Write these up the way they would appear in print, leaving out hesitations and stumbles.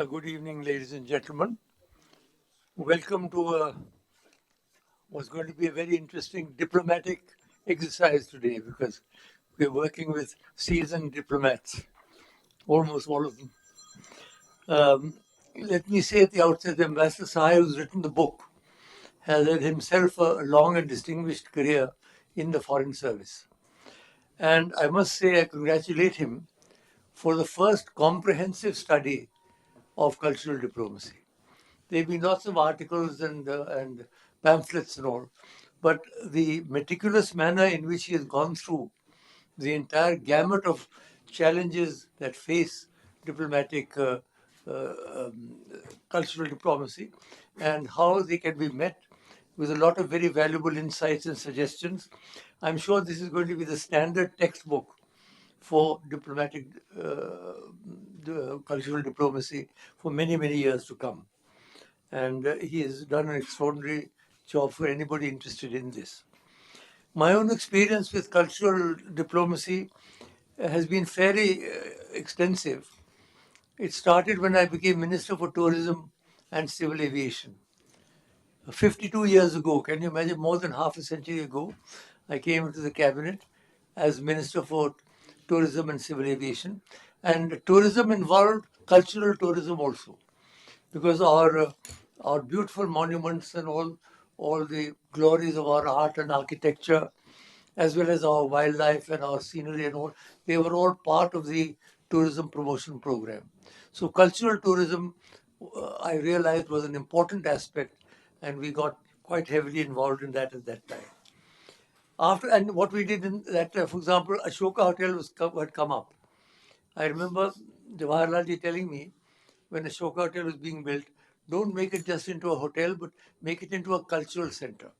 Good evening, ladies and gentlemen. Welcome to what's going to be a very interesting diplomatic exercise today because we're working with seasoned diplomats, almost all of them. Let me say at the outset that Ambassador Sahai, who's written the book, has had himself a long and distinguished career in the Foreign Service. And I must say, I congratulate him for the first comprehensive study of cultural diplomacy. There have been lots of articles and pamphlets and all, but the meticulous manner in which he has gone through the entire gamut of challenges that face diplomatic uh, um, cultural diplomacy and how they can be met with a lot of very valuable insights and suggestions. I'm sure this is going to be the standard textbook for diplomatic cultural diplomacy for many, many years to come. And he has done an extraordinary job for anybody interested in this. My own experience with cultural diplomacy has been fairly extensive. It started when I became Minister for Tourism and Civil Aviation. 52 years ago, can you imagine, more than half a century ago, I came into the cabinet as Minister for Tourism and Civil Aviation. And tourism involved cultural tourism also, because our beautiful monuments and all the glories of our art and architecture, as well as our wildlife and our scenery and all, they were all part of the tourism promotion program. So cultural tourism, I realized, was an important aspect, and we got quite heavily involved in that at that time. And what we did in that, for example, Ashoka Hotel had come up. I remember Jawaharlal ji telling me when Ashoka Hotel was being built, don't make it just into a hotel, but make it into a cultural center.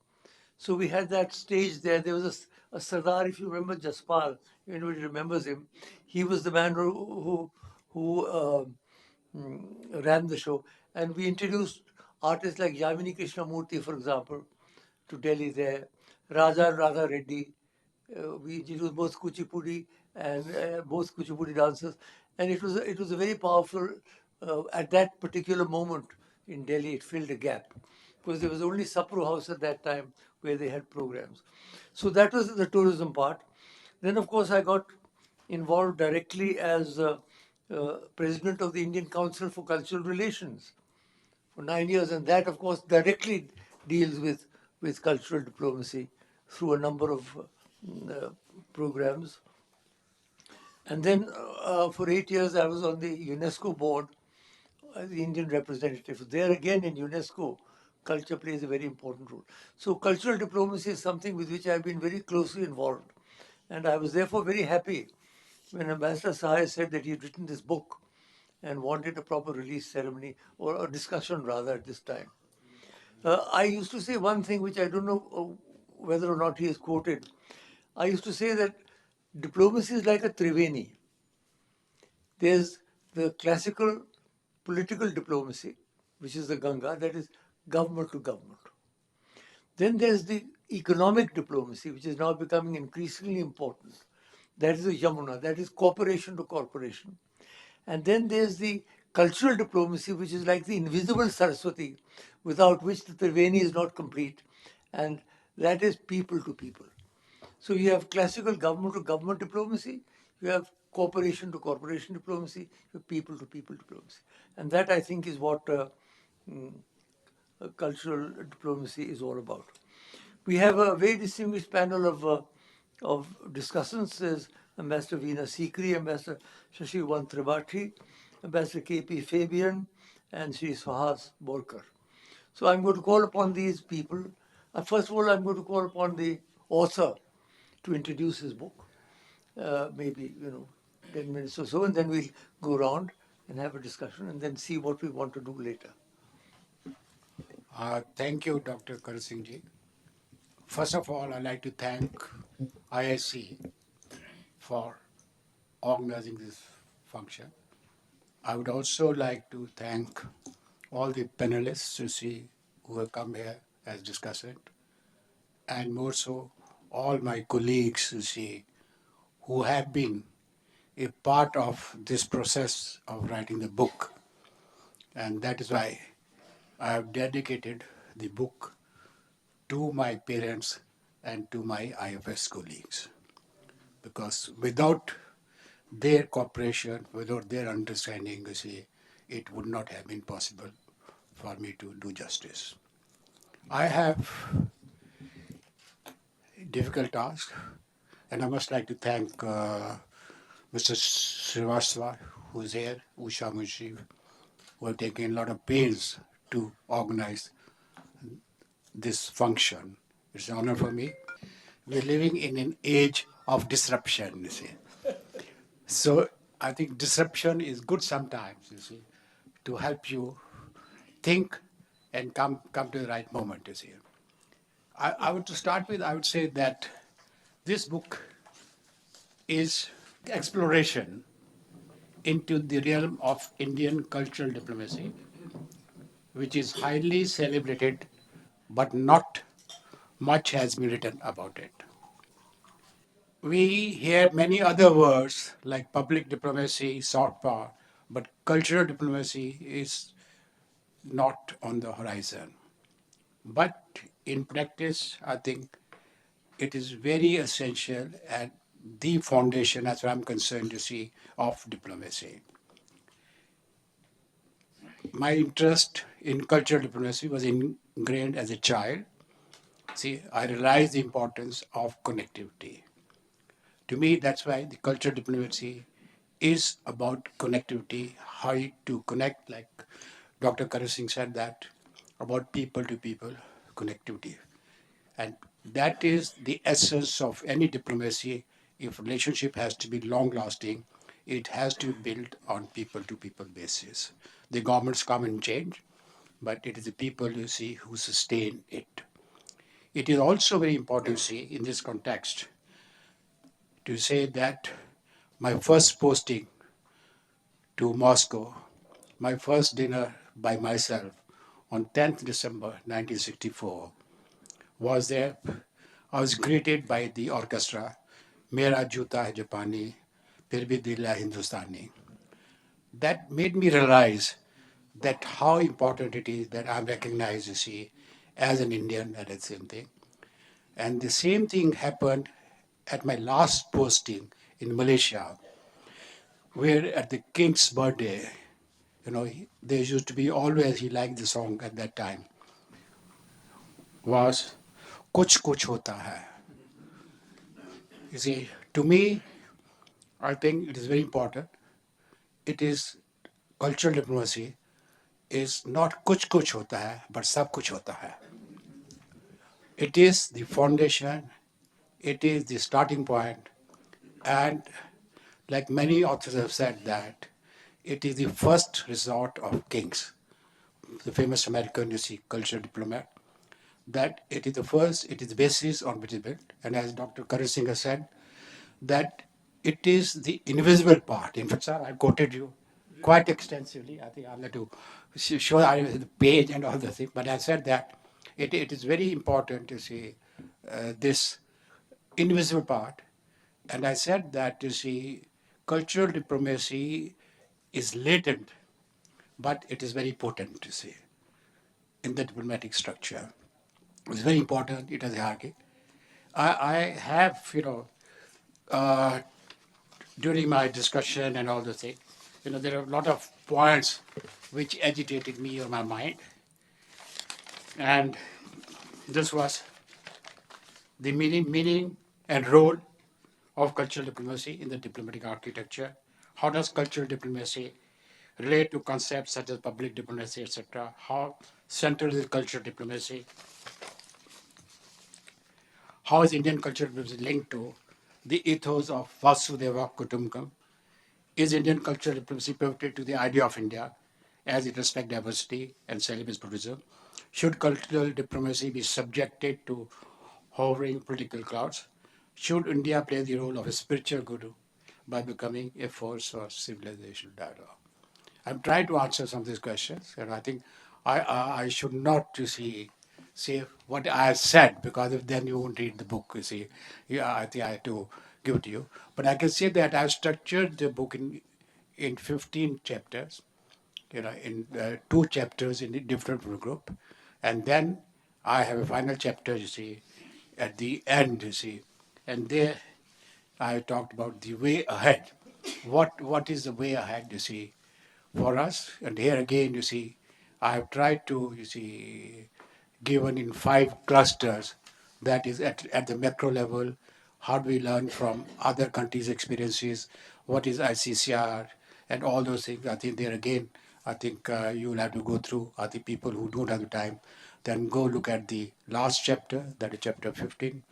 So we had that stage there. There was a Sardar, if you remember Jaspal, if anybody remembers him, he was the man who ran the show. And we introduced artists like Yamini Krishnamurti, for example, to Delhi there, Raja and Radha Reddy. We introduced both Kuchipudi and both Kuchipudi dancers. And it was a very powerful, at that particular moment in Delhi, it filled a gap because there was only Sapru House at that time where they had programs. So that was the tourism part. Then, of course, I got involved directly as president of the Indian Council for Cultural Relations for 9 years, and that, of course, directly deals with cultural diplomacy through a number of programs. And then for 8 years, I was on the UNESCO board as the Indian representative. There again, in UNESCO, culture plays a very important role. So cultural diplomacy is something with which I've been very closely involved. And I was therefore very happy when Ambassador Sahai said that he'd written this book and wanted a proper release ceremony, or a discussion rather, at this time. I used to say one thing which I don't know whether or not he is quoted. I used to say that diplomacy is like a Triveni. There's the classical political diplomacy, which is the Ganga, that is government to government. Then there's the economic diplomacy, which is now becoming increasingly important. That is the Yamuna, that is corporation to corporation. And then there's the cultural diplomacy, which is like the invisible Saraswati, without which the Triveni is not complete. And that is people to people. So you have classical government to government diplomacy, you have corporation to corporation diplomacy, you have people to people diplomacy. And that, I think, is what cultural diplomacy is all about. We have a very distinguished panel of discussants. There's Ambassador Veena Sikri, Ambassador Shashi Tripathi, Ambassador KP Fabian, and Shri Suhas Borker. So I'm going to call upon these people. First of all, I'm going to call upon the author to introduce his book, maybe 10 minutes or so, and then we'll go around and have a discussion and then see what we want to do later. Thank you, Dr. Karan Singh ji. First of all, I'd like to thank ISC for organizing this function. I would also like to thank all the panelists who have come here as discussant, and more so all my colleagues who have been a part of this process of writing the book. And that is why I have dedicated the book to my parents and to my IFS colleagues. Because without their cooperation, without their understanding, you see, it would not have been possible for me to do justice. I have a difficult task, and I must like to thank Mr. Srivastava, who is here, Usha Munshi, who have taken a lot of pains to organize this function. It's an honor for me. We're living in an age of disruption, you see. So I think disruption is good sometimes, you see, to help you think and come to the right moment, you see. I would to start with, I would say that this book is exploration into the realm of Indian cultural diplomacy, which is highly celebrated, but not much has been written about it. We hear many other words like public diplomacy, soft power, but cultural diplomacy is not on the horizon. But in practice, I think it is very essential and the foundation, as far as I'm concerned, you see, of diplomacy. My interest in cultural diplomacy was ingrained as a child. See, I realized the importance of connectivity. To me, that's why the cultural diplomacy is about connectivity, how to connect, like Dr. Karan Singh said that, about people to people connectivity. And that is the essence of any diplomacy. If relationship has to be long lasting, it has to be built on people to people basis. The governments come and change, but it is the people you see who sustain it. It is also very important to see in this context to say that my first posting to Moscow, my first dinner by myself on 10th December 1964 was there. I was greeted by the orchestra, Mera Juta Hai Japani, Phir Bhi Dil Hai Hindustani. That made me realize that how important it is that I'm recognized, you see, as an Indian and the same thing. And the same thing happened at my last posting in Malaysia, where at the king's birthday, there used to be always, he liked the song at that time, was Kuch Kuch Hota Hai. You see, to me, I think it is very important. It is cultural diplomacy is not kuch kuch hota hai, but sab kuch hota hai. It is the foundation, it is the starting point, and like many authors have said that it is the first resort of kings. The famous American, you see, cultural diplomat, that it is the first, it is the basis on which it is built. And as Dr. Karan Singh has said, that it is the invisible part. In fact, sir, I quoted you quite extensively. I think I'll let you show the page and all the things. But I said that it is very important to see this invisible part. And I said that, you see, cultural diplomacy is latent, but it is very potent, you see, in the diplomatic structure. It's very important. It has a hierarchy. I have, uh, during my discussion and all the things, there are a lot of points which agitated me or my mind. And this was the meaning and role of cultural diplomacy in the diplomatic architecture. How does cultural diplomacy relate to concepts such as public diplomacy, etc.? How central is cultural diplomacy? How is Indian cultural diplomacy linked to the ethos of Vasudeva Kutumbakam? Is Indian cultural diplomacy pivoted to the idea of India as it respects diversity and celebrates pluralism? Should cultural diplomacy be subjected to hovering political clouds? Should India play the role of a spiritual guru by becoming a force for civilizational dialogue? I'm trying to answer some of these questions, and I think I should not, you see, say what I have said, because if then you won't read the book, you see. Yeah, I think I have to give it to you. But I can say that I've structured the book in 15 chapters, in two chapters in a different group. And then I have a final chapter, you see, at the end, you see. And there I talked about the way ahead. What is the way ahead, you see, for us? And here again, you see, I have tried to, you see, given in 5 clusters. That is at the macro level, how do we learn from other countries' experiences? What is ICCR and all those things? I think there again, I think you will have to go through. I think people who don't have the time, then go look at the last chapter, that is chapter 15.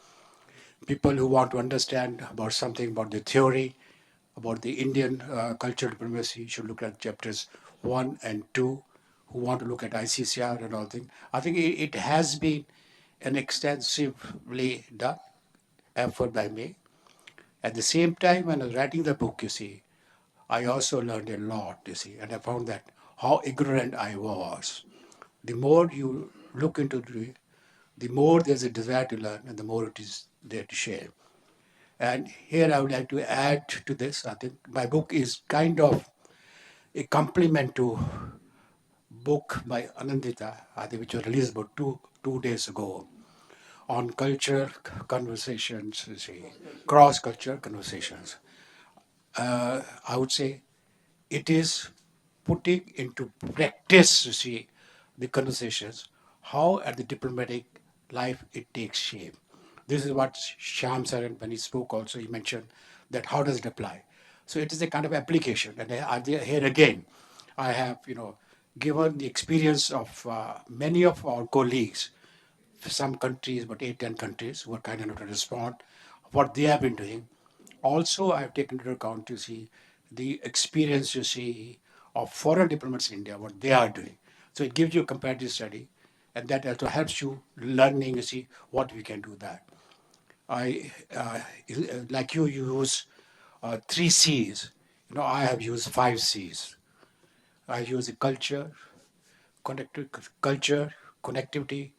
People who want to understand about something about the theory, about the Indian cultural diplomacy should look at chapters 1 and 2. Who want to look at ICCR and all things. I think it has been an extensively done effort by me. At the same time, when I was writing the book, you see, I also learned a lot, you see, and I found that how ignorant I was. The more you look into it, the more there's a desire to learn and the more it is there to share. And here I would like to add to this. I think my book is kind of a complement to book by Anandita, I think, which was released about two days ago on culture conversations, you see, cross-culture conversations. I would say it is putting into practice, you see, the conversations, how at the diplomatic life it takes shape. This is what Shyam Saran, when he spoke also, he mentioned that how does it apply? So it is a kind of application. And here again, I have, given the experience of many of our colleagues, some countries, about 8, 10 countries, who are kind enough to respond, what they have been doing. Also, I have taken into account, you see, the experience, you see, of foreign diplomats in India, what they are doing. So it gives you a comparative study, and that also helps you learning, you see, what we can do that. I, like you use 3 C's. I have used 5 C's. I use the culture, connectivity,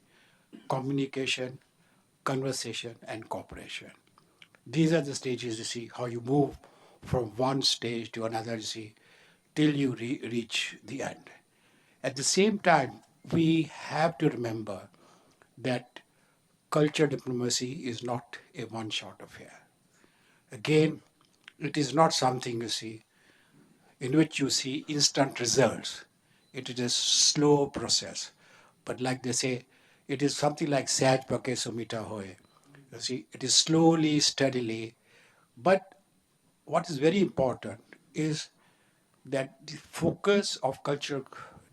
communication, conversation, and cooperation. These are the stages, you see, how you move from one stage to another, you see, till you reach the end. At the same time, we have to remember that culture diplomacy is not a one shot affair. Again, it is not something, you see, in which you see instant results. It is a slow process. But like they say, it is something like Saj Pake Sumita Hoye. You see, it is slowly, steadily. But what is very important is that the focus of cultural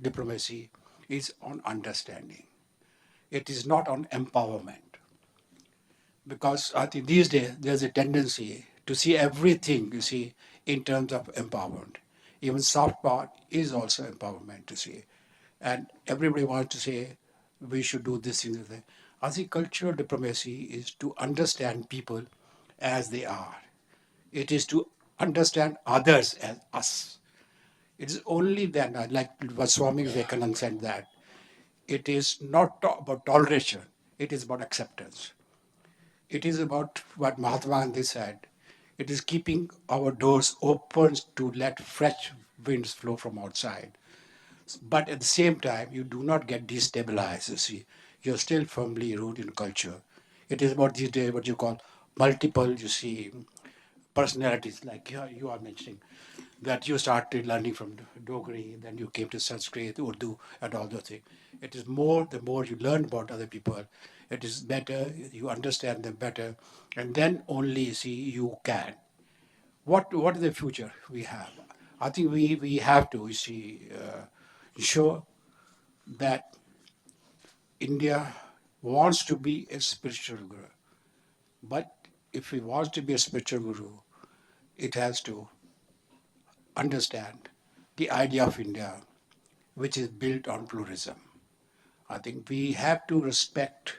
diplomacy is on understanding. It is not on empowerment. Because I think these days there's a tendency to see everything, you see, in terms of empowerment. Even soft power is also empowerment, to see. And everybody wants to say, we should do this and that. I think cultural diplomacy is to understand people as they are. It is to understand others as us. It is only then, like what Swami Vivekananda said, that it is not about toleration, it is about acceptance. It is about what Mahatma Gandhi said. It is keeping our doors open to let fresh winds flow from outside. But at the same time, you do not get destabilized, you see. You're still firmly rooted in culture. It is about these days what you call multiple, you see, personalities, like you are mentioning, that you started learning from Dogri, then you came to Sanskrit, Urdu, and all those things. It is more, the more you learn about other people, it is better, you understand them better, and then only see you can. What is the future we have? I think we have to, you see, ensure that India wants to be a spiritual guru. But if it wants to be a spiritual guru, it has to understand the idea of India, which is built on pluralism. I think we have to respect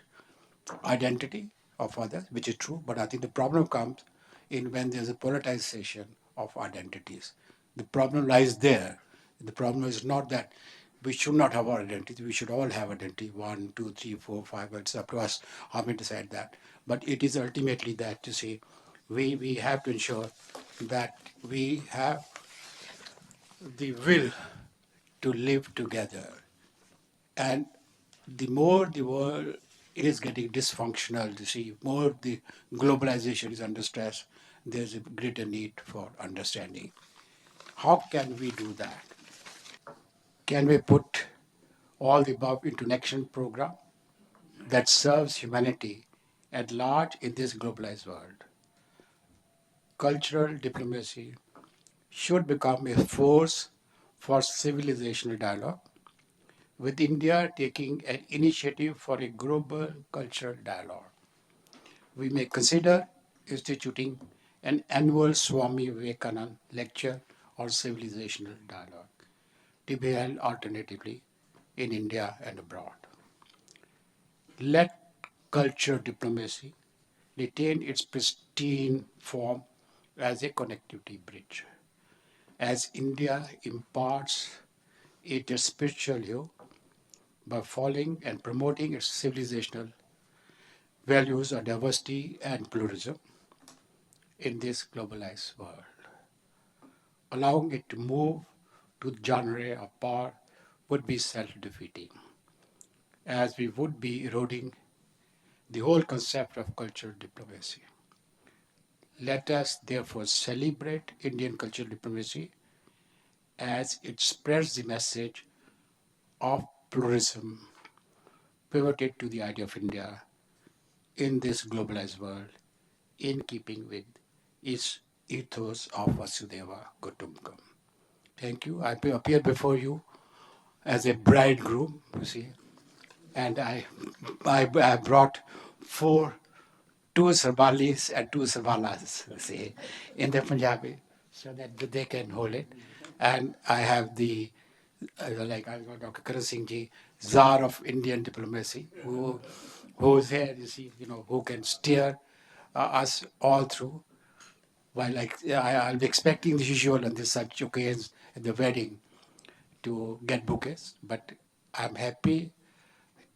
identity of others, which is true, but I think the problem comes in when there's a politicization of identities. The problem lies there. The problem is not that we should not have our identity. We should all have identity. 1, 2, 3, 4, 5. It's up to us how we decide that. But it is ultimately that, you see, we have to ensure that we have the will to live together. And the more the world is getting dysfunctional, you see, more the globalization is under stress, there's a greater need for understanding. How can we do that? Can we put all the above into an action program that serves humanity at large in this globalized world? Cultural diplomacy should become a force for civilizational dialogue, with India taking an initiative for a global cultural dialogue. We may consider instituting an annual Swami Vivekananda lecture or civilizational dialogue to be held alternatively in India and abroad. Let culture diplomacy retain its pristine form as a connectivity bridge. As India imparts its spiritual hue by following and promoting its civilizational values of diversity and pluralism in this globalized world, allowing it to move to the genre of power would be self-defeating, as we would be eroding the whole concept of cultural diplomacy. Let us therefore celebrate Indian cultural diplomacy as it spreads the message of pluralism, pivoted to the idea of India in this globalized world, in keeping with its ethos of Vasudeva Kutumbakam. Thank you. I appear before you as a bridegroom, you see, and I brought two sarbalis and two sarbalas, you see, in the Punjabi, so that they can hold it. And I have the, like I've got Dr. Karan Singh ji, Tsar of Indian diplomacy, who is here, you see, who can steer us all through. While I'll be expecting the usual on this such occasions at the wedding to get bouquets, but I'm happy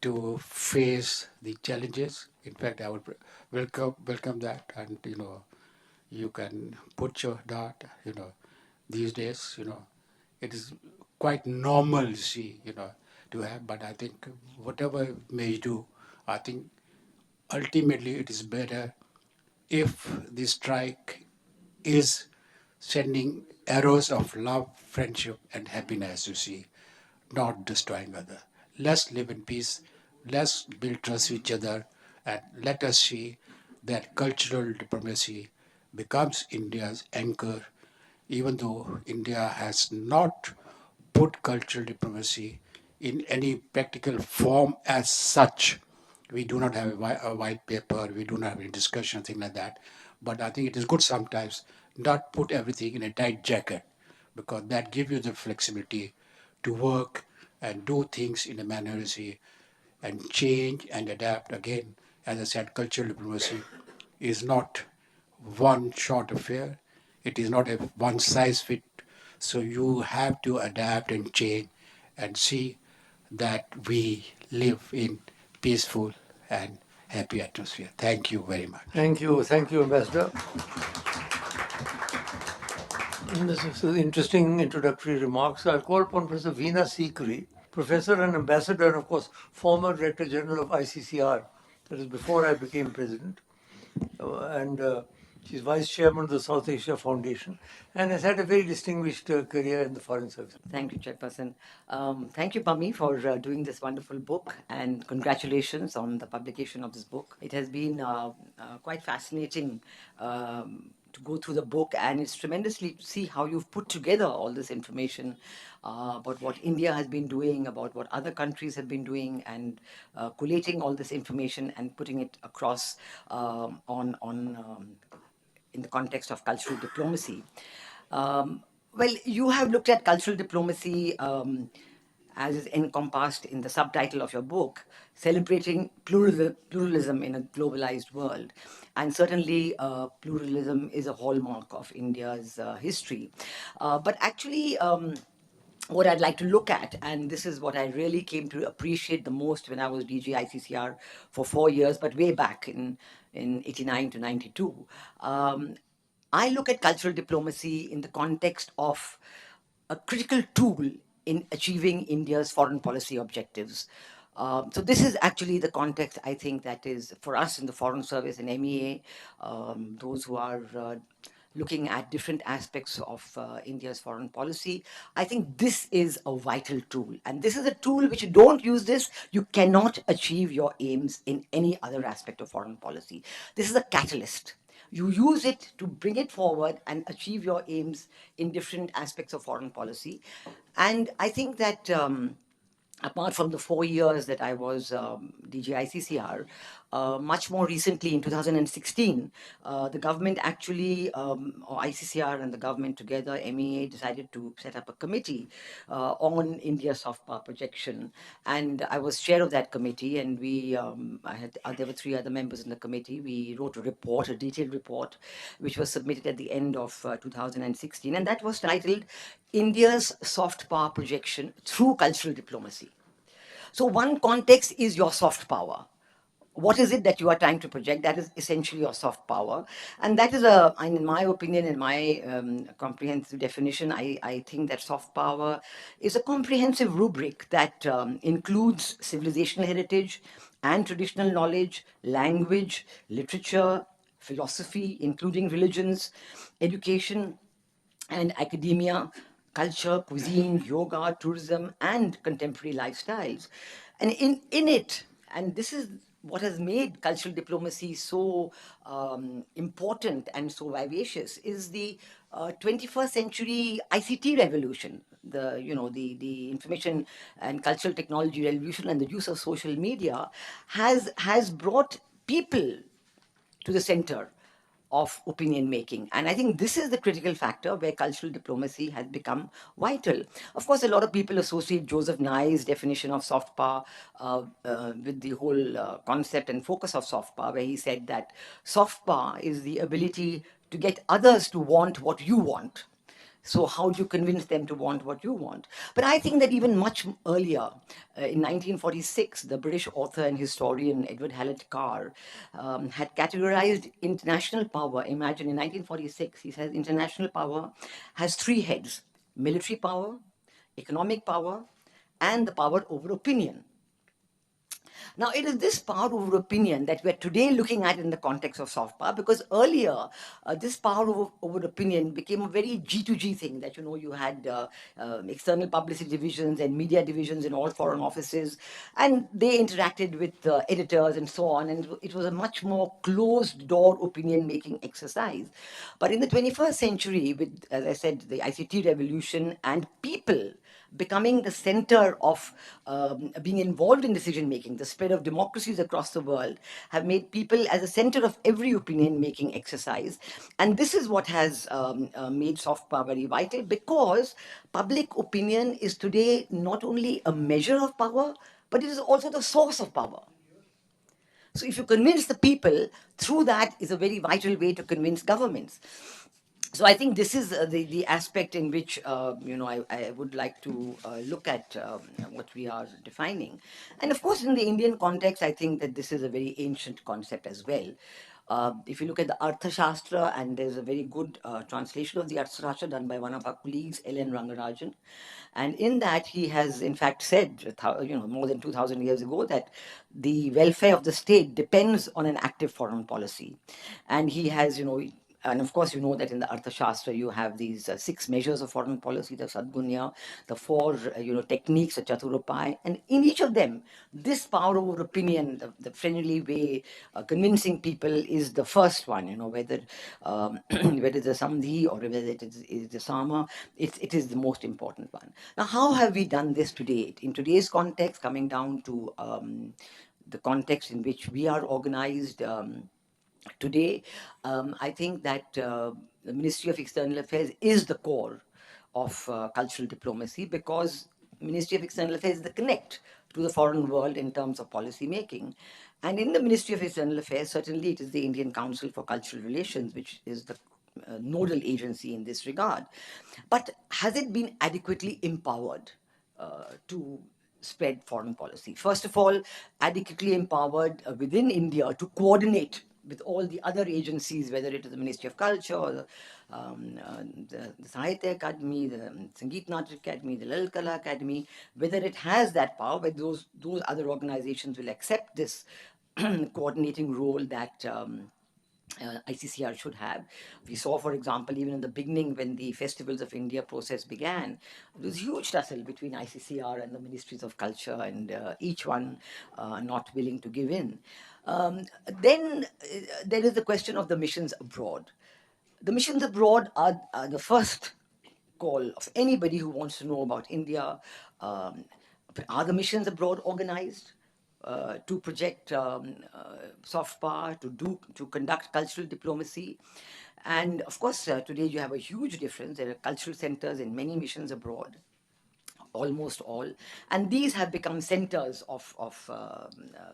to face the challenges. In fact, I would welcome that, and you can put your dart. These days, it is quite normal, you see, to have. But I think whatever may do, I think ultimately it is better if the strike is sending arrows of love, friendship, and happiness, you see, not destroying other. Let's live in peace. Let's build trust with each other, and let us see that cultural diplomacy becomes India's anchor, even though India has not put cultural diplomacy in any practical form as such. We do not have a white paper, we do not have any discussion, thing like that. But I think it is good sometimes not put everything in a tight jacket, because that gives you the flexibility to work and do things in a manner, you see, and change and adapt. Again, as I said, cultural diplomacy is not one short affair. It is not a one size fit. So you have to adapt and change and see that we live in peaceful and happy atmosphere. Thank you very much. Thank you, Ambassador. And this is interesting introductory remarks. I'll call upon Professor Veena Sikri, Professor and Ambassador, and of course, former Director General of ICCR. That is before I became President. And she's Vice Chairman of the South Asia Foundation and has had a very distinguished career in the Foreign Service. Thank you, Chairperson. Thank you, Pami, for doing this wonderful book, and congratulations on the publication of this book. It has been quite fascinating to go through the book, and it's tremendously to see how you've put together all this information about what India has been doing, about what other countries have been doing, and collating all this information and putting it across in the context of cultural diplomacy. Well, you have looked at cultural diplomacy as is encompassed in the subtitle of your book, Celebrating Pluralism in a Globalized World. And certainly, pluralism is a hallmark of India's history. But actually, what I'd like to look at, and this is what I really came to appreciate the most when I was DG ICCR for 4 years, but way back in 89 to 92, I look at cultural diplomacy in the context of a critical tool in achieving India's foreign policy objectives. So this is actually the context, I think, that is for us in the Foreign Service and MEA, those who are looking at different aspects of India's foreign policy. I think this is a vital tool. And this is a tool which you don't use this, you cannot achieve your aims in any other aspect of foreign policy. This is a catalyst. You use it to bring it forward and achieve your aims in different aspects of foreign policy. And I think that apart from the 4 years that I was DG ICCR, much more recently in 2016, the government actually, or ICCR and the government together, MEA, decided to set up a committee on India's soft power projection. And I was chair of that committee, and there were 3 other members in the committee. We wrote a report, a detailed report, which was submitted at the end of 2016. And that was titled India's Soft Power Projection Through Cultural Diplomacy. So one context is your soft power. What is it that you are trying to project? That is essentially your soft power. And that is in my opinion, in my comprehensive definition, I think that soft power is a comprehensive rubric that includes civilizational heritage and traditional knowledge, language, literature, philosophy, including religions, education, and academia, culture, cuisine, yoga, tourism, and contemporary lifestyles. And in it, and this is what has made cultural diplomacy so important and so vivacious, is the 21st century ICT revolution, the information and cultural technology revolution, and the use of social media has brought people to the center of opinion making. And I think this is the critical factor where cultural diplomacy has become vital. Of course, a lot of people associate Joseph Nye's definition of soft power with the whole concept and focus of soft power, where he said that soft power is the ability to get others to want what you want. So how do you convince them to want what you want? But I think that even much earlier, in 1946, the British author and historian Edward Hallett Carr had categorized international power. Imagine, in 1946, he says international power has 3 heads: military power, economic power, and the power over opinion. Now, it is this power over opinion that we're today looking at in the context of soft power, because earlier, this power over opinion became a very G2G thing, that, you had external publicity divisions and media divisions in all foreign offices, and they interacted with editors and so on, and it was a much more closed-door opinion-making exercise. But in the 21st century, with, as I said, the ICT revolution and people becoming the center of being involved in decision making, the spread of democracies across the world have made people as a center of every opinion making exercise. And this is what has made soft power very vital, because public opinion is today not only a measure of power, but it is also the source of power. So if you convince the people, through that is a very vital way to convince governments. So I think this is the aspect in which I would like to look at what we are defining. And of course, in the Indian context, I think that this is a very ancient concept as well. If you look at the Arthashastra, and there's a very good translation of the Arthashastra done by one of our colleagues, L.N. Rangarajan, and in that he has in fact said, more than 2,000 years ago, that the welfare of the state depends on an active foreign policy. And he has, and of course, that in the Arthashastra you have these 6 measures of foreign policy, the Sadgunya, the 4, techniques, the Chaturupai, and in each of them, this power over opinion, the friendly way, convincing people is the first one. Whether whether it's the Sandhi or whether it is the Sama, it is the most important one. Now, how have we done this to date? In today's context, coming down to the context in which we are organized. Today, I think that the Ministry of External Affairs is the core of cultural diplomacy, because Ministry of External Affairs is the connect to the foreign world in terms of policy making. And in the Ministry of External Affairs, certainly it is the Indian Council for Cultural Relations, which is the nodal agency in this regard. But has it been adequately empowered to spread foreign policy? First of all, adequately empowered within India to coordinate with all the other agencies, whether it is the Ministry of Culture or the Sahitya Academy, the Sangeet Natak Academy, the Lal Kala Academy, whether it has that power, but those other organizations will accept this coordinating role that ICCR should have. We saw, for example, even in the beginning when the Festivals of India process began, there was huge tussle between ICCR and the Ministries of Culture, and each one not willing to give in. Then there is the question of the missions abroad. The missions abroad are the first call of anybody who wants to know about India. Um, are the missions abroad organized to project soft power, to conduct cultural diplomacy? And of course, today you have a huge difference. There are cultural centers in many missions abroad, almost all, and these have become centers of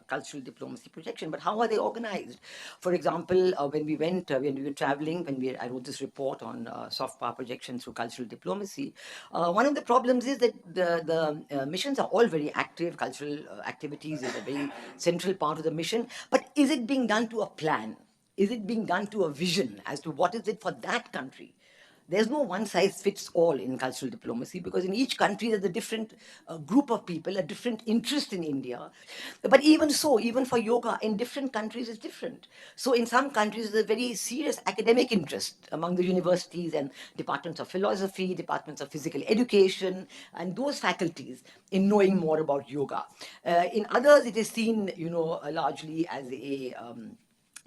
cultural diplomacy projection. But how are they organized? For example, when we were traveling, I wrote this report on soft power projection through cultural diplomacy. One of the problems is that the missions are all very active. Cultural activities is a very central part of the mission, but is it being done to a plan? Is it being done to a vision as to what is it for that country? There's no one size fits all in cultural diplomacy, because in each country there's a different group of people, a different interest in India. But even so, even for yoga in different countries is different. So in some countries there's a very serious academic interest among the universities and departments of philosophy, departments of physical education, and those faculties in knowing more about yoga. In others it is seen, largely as a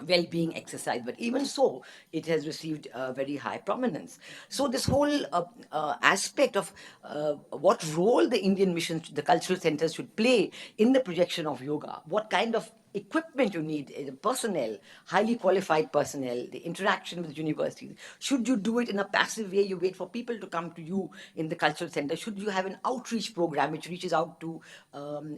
well-being exercise, but even so it has received very high prominence. So this whole aspect of what role the Indian missions, the cultural centers should play in the projection of yoga, what kind of equipment you need, personnel, highly qualified personnel, the interaction with universities. Should you do it in a passive way, you wait for people to come to you in the cultural center? Should you have an outreach program which reaches out to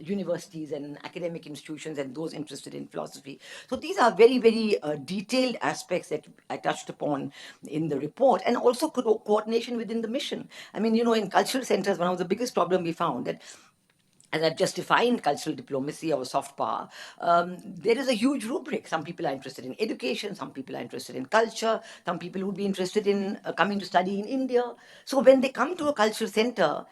universities and academic institutions and those interested in philosophy? So these are very, very detailed aspects that I touched upon in the report, and also coordination within the mission. I mean, in cultural centers, one of the biggest problems we found that, as I've just defined cultural diplomacy or soft power, there is a huge rubric. Some people are interested in education, some people are interested in culture, some people would be interested in coming to study in India. So when they come to a cultural center,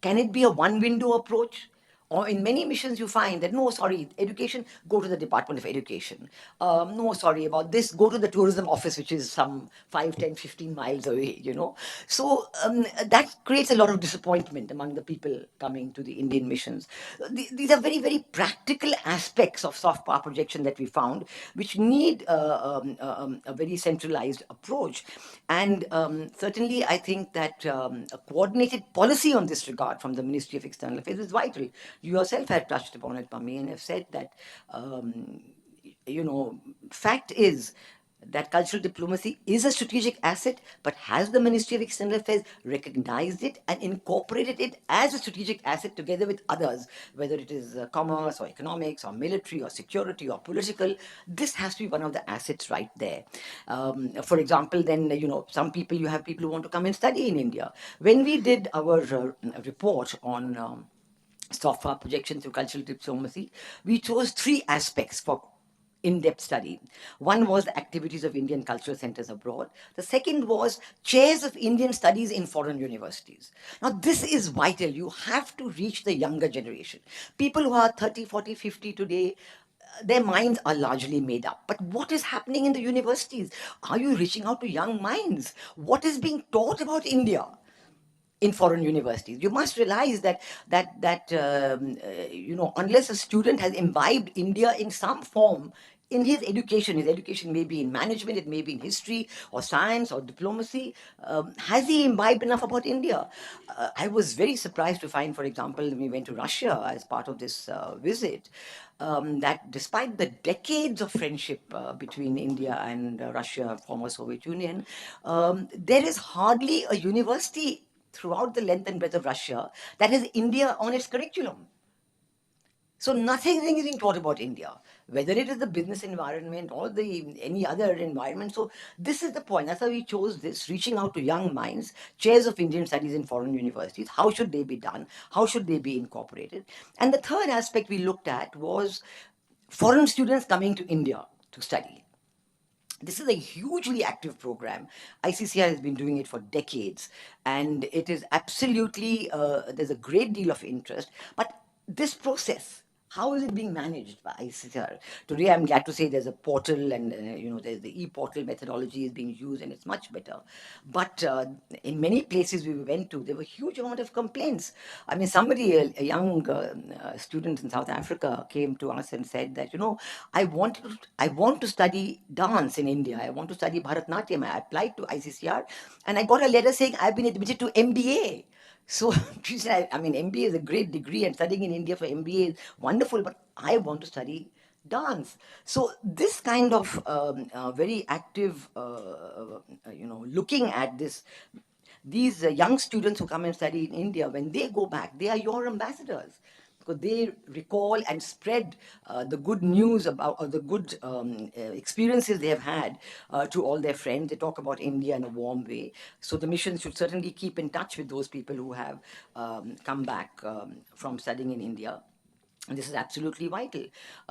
can it be a one window approach? Or in many missions, you find that, no, sorry, education, go to the Department of Education. No, sorry, about this, go to the tourism office, which is some 5, 10, 15 miles away. So that creates a lot of disappointment among the people coming to the Indian missions. These are very, very practical aspects of soft power projection that we found, which need a very centralized approach. And certainly, I think that a coordinated policy on this regard from the Ministry of External Affairs is vital. You yourself have touched upon it, Pami, and have said that, fact is that cultural diplomacy is a strategic asset, but has the Ministry of External Affairs recognized it and incorporated it as a strategic asset together with others, whether it is commerce or economics or military or security or political? This has to be one of the assets right there. For example, then, you have people who want to come and study in India. When we did our report on soft power projection through cultural diplomacy, we chose three aspects for in-depth study. One was the activities of Indian cultural centers abroad. The second was chairs of Indian studies in foreign universities. Now, this is vital. You have to reach the younger generation. People who are 30, 40, 50 today, their minds are largely made up. But what is happening in the universities? Are you reaching out to young minds? What is being taught about India in foreign universities? You must realize that unless a student has imbibed India in some form in his education may be in management, it may be in history or science or diplomacy. Has he imbibed enough about India? I was very surprised to find, for example, when we went to Russia as part of this visit, that despite the decades of friendship between India and Russia, former Soviet Union, there is hardly a university throughout the length and breadth of Russia that has India on its curriculum. So nothing is being taught about India, whether it is the business environment or any other environment. So this is the point. That's why we chose this, reaching out to young minds, chairs of Indian studies in foreign universities. How should they be done? How should they be incorporated? And the third aspect we looked at was foreign students coming to India to study. This is a hugely active program. ICCR has been doing it for decades, and it is absolutely, there's a great deal of interest. But this process, how is it being managed by ICCR? Today, I'm glad to say there's a portal, and there's the e-portal methodology is being used, and it's much better. But in many places we went to, there were huge amount of complaints. I mean, somebody, a young student in South Africa, came to us and said that, I want to study dance in India. I want to study Bharatnatyam. I applied to ICCR, and I got a letter saying I've been admitted to MBA. So she said, I mean, MBA is a great degree, and studying in India for MBA is wonderful, but I want to study dance. So this kind of very active, looking at this, these young students who come and study in India, when they go back, they are your ambassadors, because they recall and spread the good news about, or the good experiences they have had to all their friends. They talk about India in a warm way. So the mission should certainly keep in touch with those people who have come back from studying in India. And this is absolutely vital.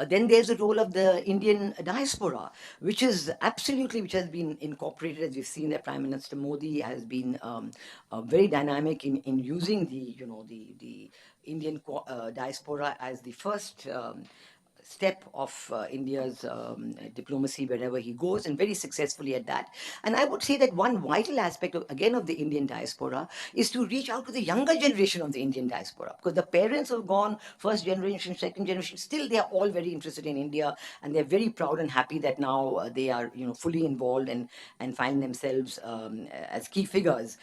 Then there's the role of the Indian diaspora, which is absolutely, which has been incorporated, as we've seen that Prime Minister Modi has been very dynamic in using the Indian diaspora as the first step of India's diplomacy wherever he goes, and very successfully at that. And I would say that one vital aspect of the Indian diaspora is to reach out to the younger generation of the Indian diaspora, because the parents have gone, first generation, second generation, still they are all very interested in India, and they're very proud and happy that now they are fully involved and find themselves as key figures,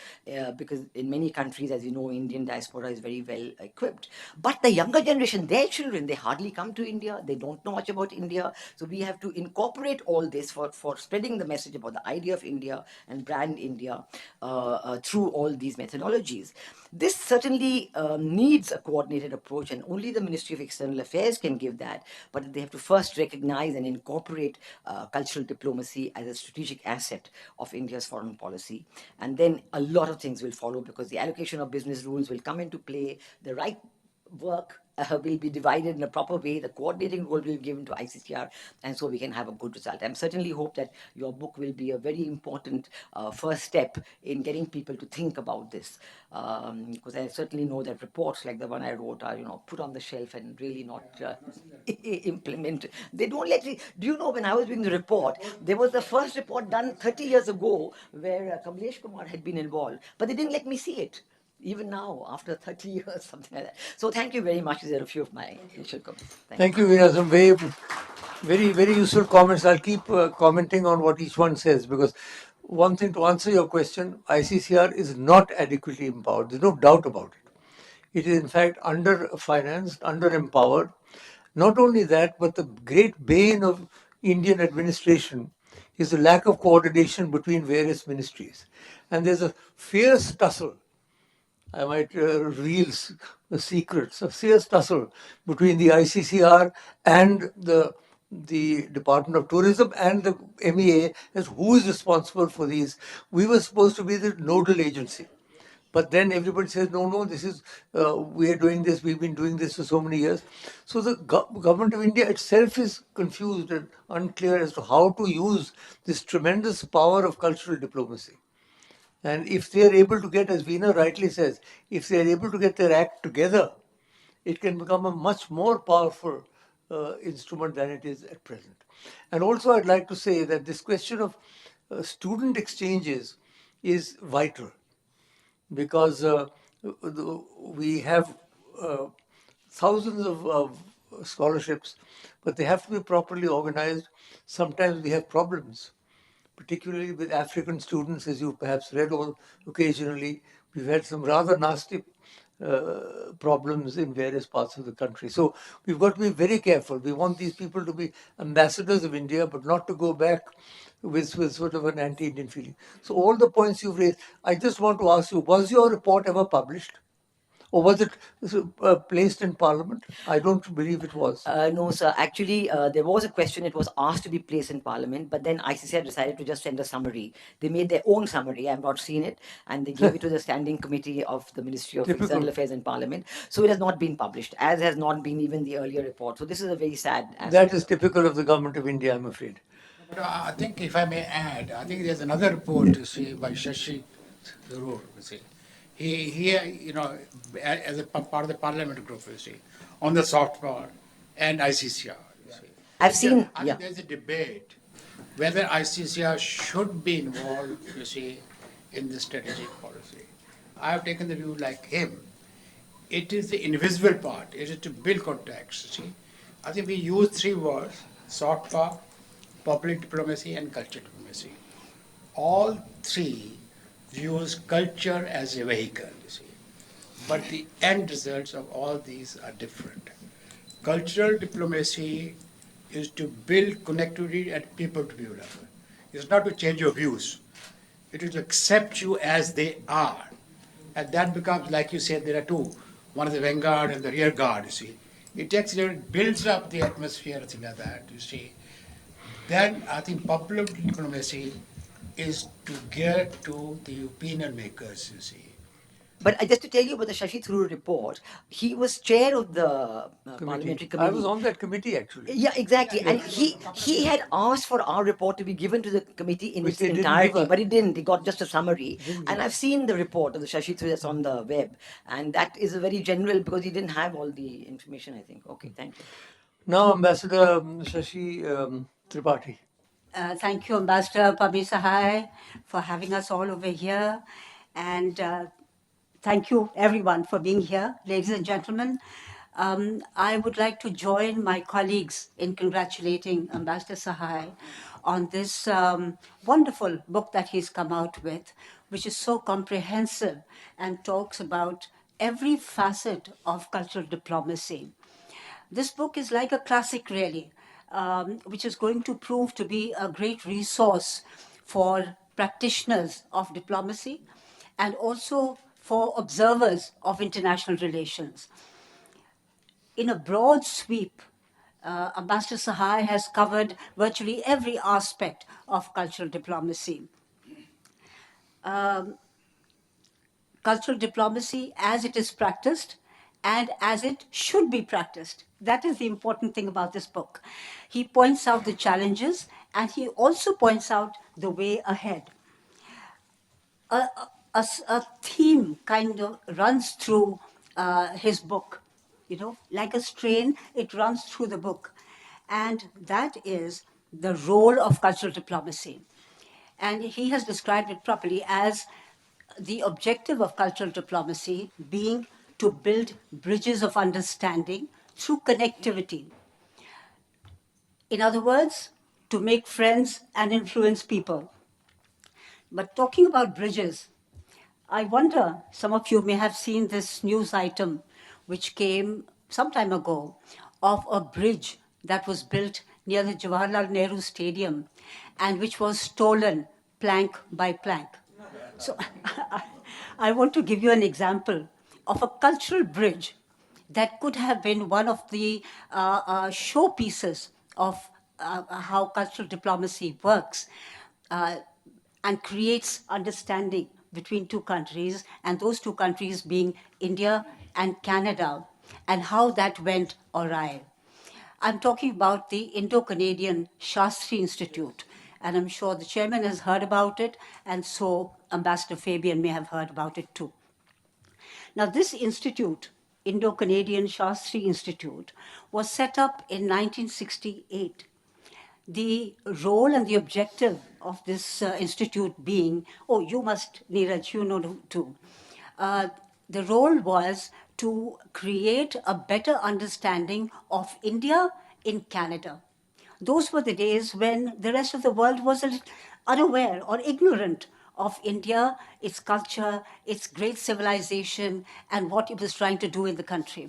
because in many countries, as you know, Indian diaspora is very well equipped. But the younger generation, their children, they hardly come to India, they don't know much about India. So we have to incorporate all this for spreading the message about the idea of India and brand India through all these methodologies. This certainly needs a coordinated approach, and only the Ministry of External Affairs can give that. But they have to first recognize and incorporate cultural diplomacy as a strategic asset of India's foreign policy. And then a lot of things will follow, because the allocation of business rules will come into play, the right work will be divided in a proper way, the coordinating role will be given to ICCR, and so we can have a good result. I certainly hope that your book will be a very important first step in getting people to think about this, because I certainly know that reports like the one I wrote are put on the shelf and really not implemented. They don't let me. Do you know, when I was doing the report, there was the first report done 30 years ago where Kamlesh Kumar had been involved, but they didn't let me see it even now, after 30 years, something like that. So thank you very much. These are a few of my initial comments. Thank you, Veena. Some very useful comments. I'll keep commenting on what each one says, because one thing, to answer your question, ICCR is not adequately empowered. There's no doubt about it. It is in fact under-financed, under-empowered. Not only that, but the great bane of Indian administration is the lack of coordination between various ministries. And there's a fierce tussle. I might reveal the secrets, a fierce tussle between the ICCR and the Department of Tourism and the MEA as who is responsible for these. We were supposed to be the nodal agency. But then everybody says, no, this is, we are doing this, we've been doing this for so many years. So the government of India itself is confused and unclear as to how to use this tremendous power of cultural diplomacy. And if they are able to get, as Veena rightly says, if they are able to get their act together, it can become a much more powerful instrument than it is at present. And also, I'd like to say that this question of student exchanges is vital, because we have thousands of scholarships, but they have to be properly organized. Sometimes we have problems, particularly with African students, as you perhaps read occasionally. We've had some rather nasty problems in various parts of the country. So we've got to be very careful. We want these people to be ambassadors of India, but not to go back with sort of an anti-Indian feeling. So all the points you've raised, I just want to ask you, was your report ever published? Or was it placed in Parliament? I don't believe it was. No, sir. Actually, there was a question. It was asked to be placed in Parliament, but then ICCR decided to just send a summary. They made their own summary. I have not seen it, and they gave it to the Standing Committee of the Ministry of Typical. External Affairs in Parliament. So it has not been published, as has not been even the earlier report. So this is a very sad aspect. That is typical of the government of India, I'm afraid. But I think if I may add, I think there's another report, you see, by Shashi, you see. He, as a part of the parliament group, you see, on the soft power and ICCR, you see. I've seen, I yeah. think there's a debate whether ICCR should be involved, you see, in the strategic policy. I have taken the view like him. It is the invisible part. It is to build contacts, you see. I think we use three words: soft power, public diplomacy, and culture diplomacy. All three use culture as a vehicle, you see. But the end results of all these are different. Cultural diplomacy is to build connectivity at people-to-people level. It's not to change your views. It is to accept you as they are. And that becomes, like you said, there are two. One is the vanguard and the rear guard, you see. It actually builds up the atmosphere, things like that, you see. Then I think public diplomacy is to get to the opinion makers, you see. But just to tell you about the Shashi Through report, he was chair of the parliamentary committee. I was on that committee actually. Yeah, exactly. And he had asked for our report to be given to the committee in Which its they didn't give entirety, us. but it didn't. He got just a summary. Didn't give And I've seen the report of the Shashi Through that's on the web. And that is a very general, because he didn't have all the information, I think. Okay, thank you. Now, Ambassador Shashi Tripathi. Thank you, Ambassador Paramjit Sahai, for having us all over here. And thank you, everyone, for being here. Ladies and gentlemen, I would like to join my colleagues in congratulating Ambassador Sahai on this wonderful book that he's come out with, which is so comprehensive and talks about every facet of cultural diplomacy. This book is like a classic, really, which is going to prove to be a great resource for practitioners of diplomacy and also for observers of international relations. In a broad sweep, Ambassador Sahai has covered virtually every aspect of cultural diplomacy. Cultural diplomacy as it is practiced and as it should be practiced. That is the important thing about this book. He points out the challenges and he also points out the way ahead. A theme kind of runs through his book, like a strain, it runs through the book. And that is the role of cultural diplomacy. And he has described it properly as the objective of cultural diplomacy being to build bridges of understanding through connectivity. In other words, to make friends and influence people. But talking about bridges, I wonder, some of you may have seen this news item which came some time ago of a bridge that was built near the Jawaharlal Nehru Stadium and which was stolen plank by plank. So I want to give you an example of a cultural bridge that could have been one of the showpieces of how cultural diplomacy works and creates understanding between two countries, and those two countries being India and Canada, and how that went awry. I'm talking about the Indo-Canadian Shastri Institute, and I'm sure the chairman has heard about it, and so Ambassador Fabian may have heard about it too. Now, this institute, Indo-Canadian Shastri Institute, was set up in 1968. The role and the objective of this institute being, oh, you must, Neeraj, you know too. The role was to create a better understanding of India in Canada. Those were the days when the rest of the world was unaware or ignorant of India, its culture, its great civilization, and what it was trying to do in the country.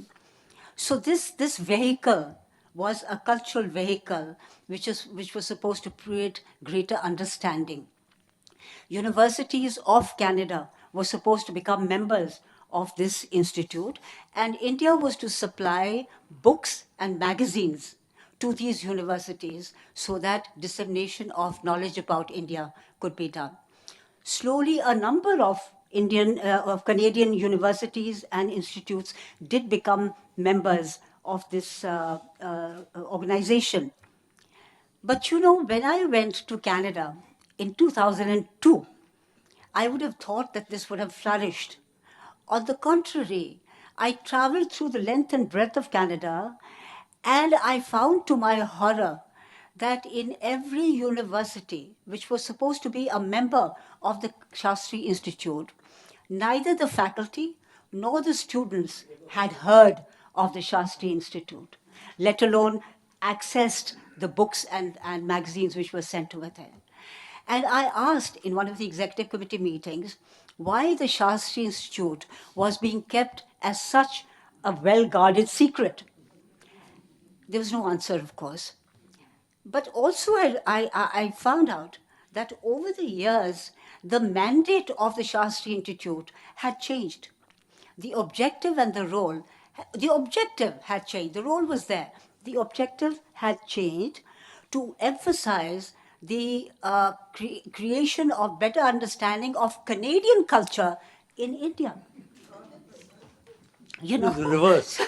So this vehicle was a cultural vehicle which was supposed to create greater understanding. Universities of Canada were supposed to become members of this institute, and India was to supply books and magazines to these universities so that dissemination of knowledge about India could be done. Slowly, a number of Canadian universities and institutes did become members of this organization. But you know, when I went to Canada in 2002, I would have thought that this would have flourished. On the contrary, I traveled through the length and breadth of Canada, and I found to my horror that in every university, which was supposed to be a member of the Shastri Institute, neither the faculty nor the students had heard of the Shastri Institute, let alone accessed the books and magazines which were sent over there. And I asked in one of the executive committee meetings why the Shastri Institute was being kept as such a well guarded secret. There was no answer, of course. But also, I found out that over the years, the mandate of the Shastri Institute had changed. The objective and the objective had changed. The role was there. The objective had changed to emphasize the creation of better understanding of Canadian culture in India. You It was know, the reverse.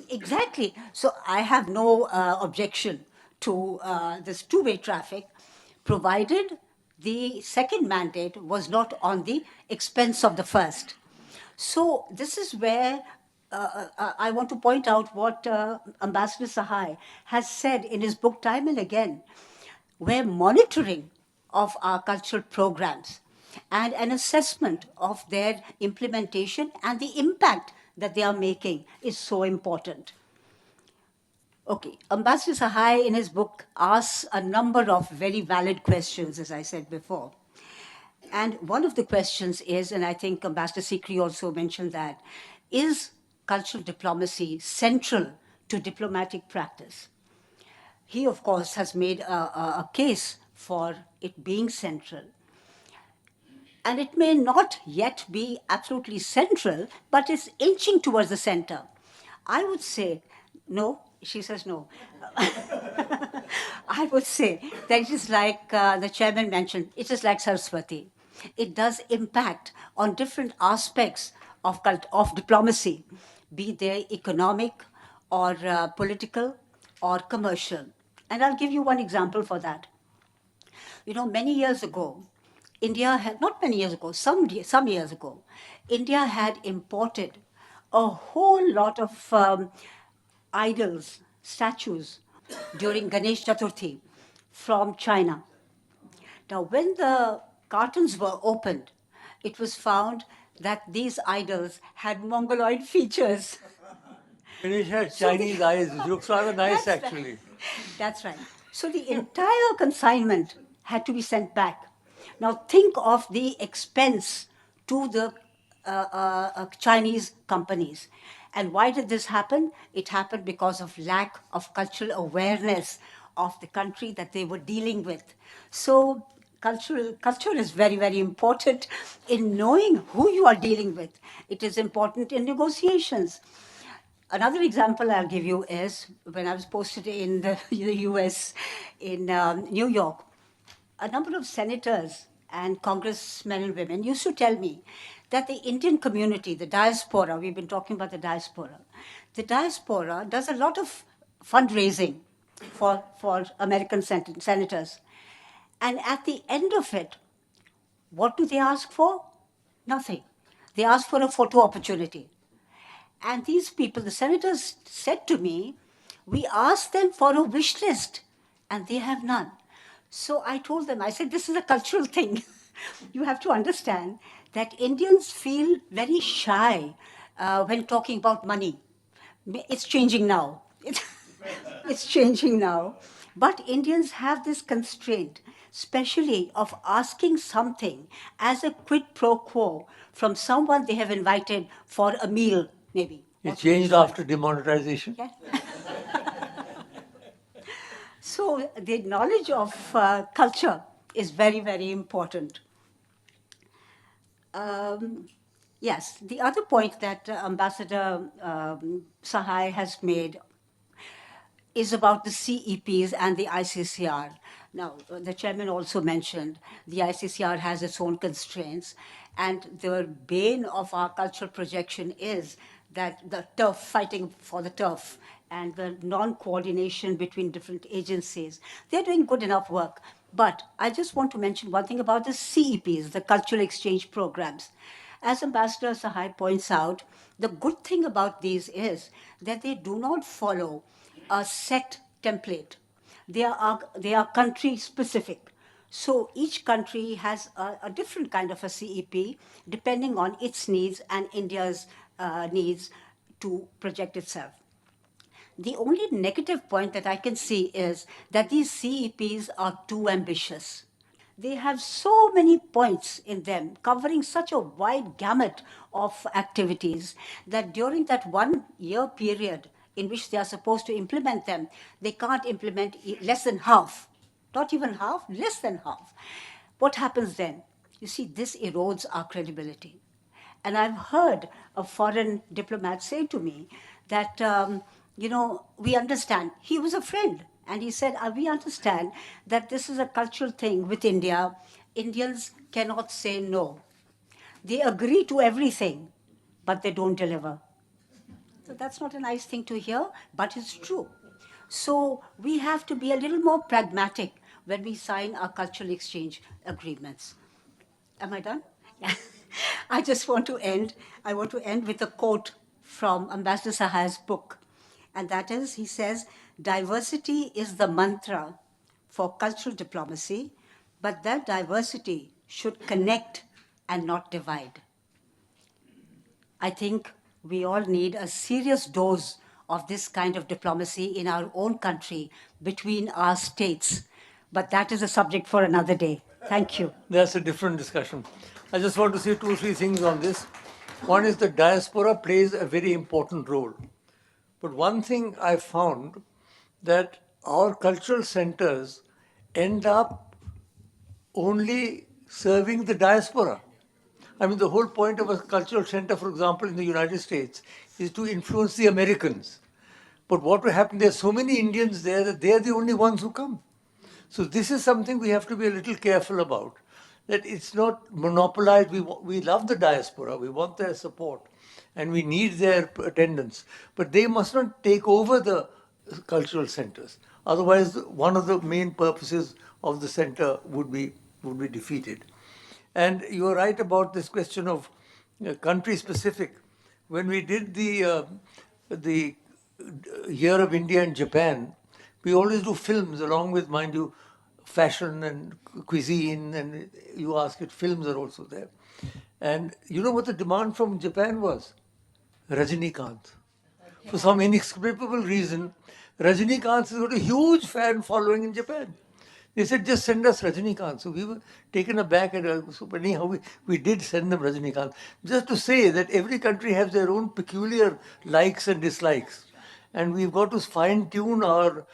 exactly. So I have no objection to this two-way traffic, provided the second mandate was not on the expense of the first. So this is where I want to point out what Ambassador Sahai has said in his book time and again, where monitoring of our cultural programs and an assessment of their implementation and the impact that they are making is so important. Okay, Ambassador Sahai in his book asks a number of very valid questions, as I said before. And one of the questions is, and I think Ambassador Sikri also mentioned that, is cultural diplomacy central to diplomatic practice? He, of course, has made a case for it being central. And it may not yet be absolutely central, but it's inching towards the center. I would say, no, she says no. I would say that it is like the chairman mentioned, it is like Saraswati. It does impact on different aspects of diplomacy, be they economic or political or commercial. And I'll give you one example for that. You know, many years ago, India had, not many years ago, some years ago, India had imported a whole lot of idols, statues during Ganesh Chaturthi from China. Now, when the cartons were opened, it was found that these idols had Mongoloid features. Ganesh has So the- Chinese eyes, which looks rather nice That's right. actually. That's right. So the entire consignment had to be sent back. Now think of the expense to the Chinese companies. And why did this happen? It happened because of lack of cultural awareness of the country that they were dealing with. So culture is very, very important in knowing who you are dealing with. It is important in negotiations. Another example I'll give you is when I was posted in the US, in New York, a number of senators and congressmen and women used to tell me that the Indian community, the diaspora, we've been talking about the diaspora does a lot of fundraising for American senators. And at the end of it, what do they ask for? Nothing. They ask for a photo opportunity. And these people, the senators said to me, we asked them for a wish list and they have none. So I told them, I said, this is a cultural thing. You have to understand that Indians feel very shy when talking about money. It's changing now. It's changing now. But Indians have this constraint, especially of asking something as a quid pro quo from someone they have invited for a meal, maybe. It changed after demonetization. Yeah. So the knowledge of culture is very, very important. Yes, the other point that Ambassador Sahai has made is about the CEPs and the ICCR. Now, the chairman also mentioned the ICCR has its own constraints, and the bane of our cultural projection is that the turf, fighting for the turf, and the non-coordination between different agencies. They're doing good enough work. But I just want to mention one thing about the CEPs, the cultural exchange programs. As Ambassador Sahai points out, the good thing about these is that they do not follow a set template. They are country specific. So each country has a different kind of a CEP depending on its needs and India's needs to project itself. The only negative point that I can see is that these CEPs are too ambitious. They have so many points in them, covering such a wide gamut of activities, that during that 1 year period in which they are supposed to implement them, they can't implement less than half. Not even half, less than half. What happens then? You see, this erodes our credibility. And I've heard a foreign diplomat say to me that, we understand. He was a friend. And he said, we understand that this is a cultural thing with India. Indians cannot say no. They agree to everything, but they don't deliver. So that's not a nice thing to hear, but it's true. So we have to be a little more pragmatic when we sign our cultural exchange agreements. Am I done? Yeah. I just want to end. I want to end with a quote from Ambassador Sahai's book. And that is, he says, diversity is the mantra for cultural diplomacy, but that diversity should connect and not divide. I think we all need a serious dose of this kind of diplomacy in our own country between our states. But that is a subject for another day. Thank you. That's a different discussion. I just want to say 2 or 3 things on this. One is the diaspora plays a very important role. But one thing I found that our cultural centers end up only serving the diaspora. I mean, the whole point of a cultural center, for example, in the United States, is to influence the Americans. But what will happen, there's so many Indians there that they're the only ones who come. So this is something we have to be a little careful about, that it's not monopolized. We love the diaspora, we want their support, and we need their attendance. But they must not take over the cultural centers. Otherwise, one of the main purposes of the center would be defeated. And you are right about this question of country specific. When we did the Year of India and Japan, we always do films along with, mind you, fashion and cuisine, and you ask it, films are also there. And you know what the demand from Japan was? Rajinikanth. For some inexplicable reason, Rajinikanth has got a huge fan following in Japan. They said, just send us Rajinikanth. So we were taken aback, and so anyhow, we did send them Rajinikanth. Just to say that every country has their own peculiar likes and dislikes. And we've got to fine tune our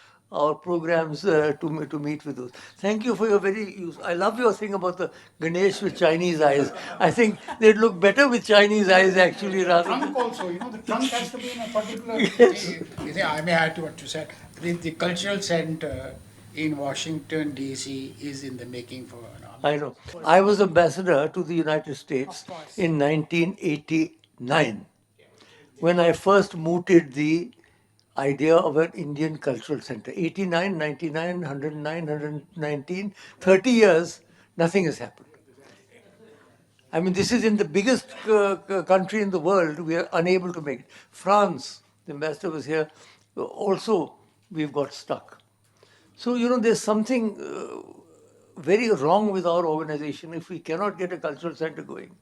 programs to meet with those. Thank you for your very use. I love your thing about the Ganesh with Chinese eyes. I think they'd look better with Chinese eyes actually rather than. Trunk also, the trunk has to be in a particular. Yes. I may add to what you said. The cultural center in Washington, D.C. is in the making for. I know. I was ambassador to the United States in 1989 when I first mooted the idea of an Indian cultural center. 89, 99, 109, 119, 30 years, nothing has happened. I mean, this is in the biggest country in the world. We are unable to make it. France, the ambassador was here, also we've got stuck. So, there's something very wrong with our organization if we cannot get a cultural center going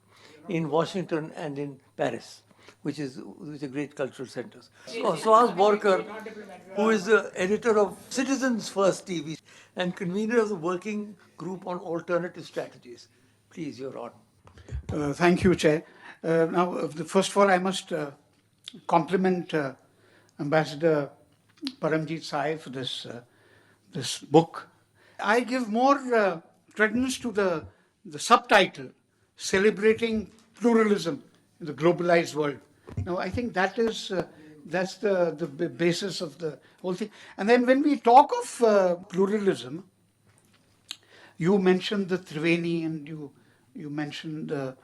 in Washington and in Paris, which are great cultural centers. Suhas Borker, who is the editor of Citizens First TV and convener of the Working Group on Alternative Strategies. Please, you're on. Thank you, Chair. Now, first of all, I must compliment Ambassador Paramjit Sahai for this book. I give more credence to the subtitle, Celebrating Pluralism in the Globalized World. Now, I think that's the basis of the whole thing. And then when we talk of pluralism, you mentioned the Triveni, and you mentioned the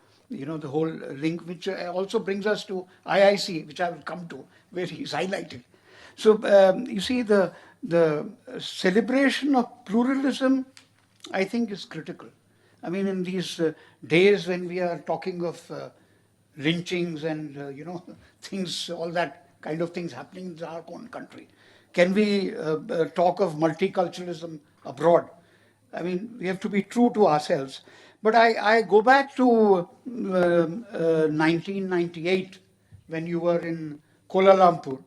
whole link, which also brings us to IIC, which I will come to, where he's highlighted. So you see, the celebration of pluralism, I think, is critical. I mean, in these days when we are talking of lynchings and things, all that kind of things happening in our own country, can we talk of multiculturalism abroad? I mean, we have to be true to ourselves. But I go back to 1998 when you were in Kuala Lumpur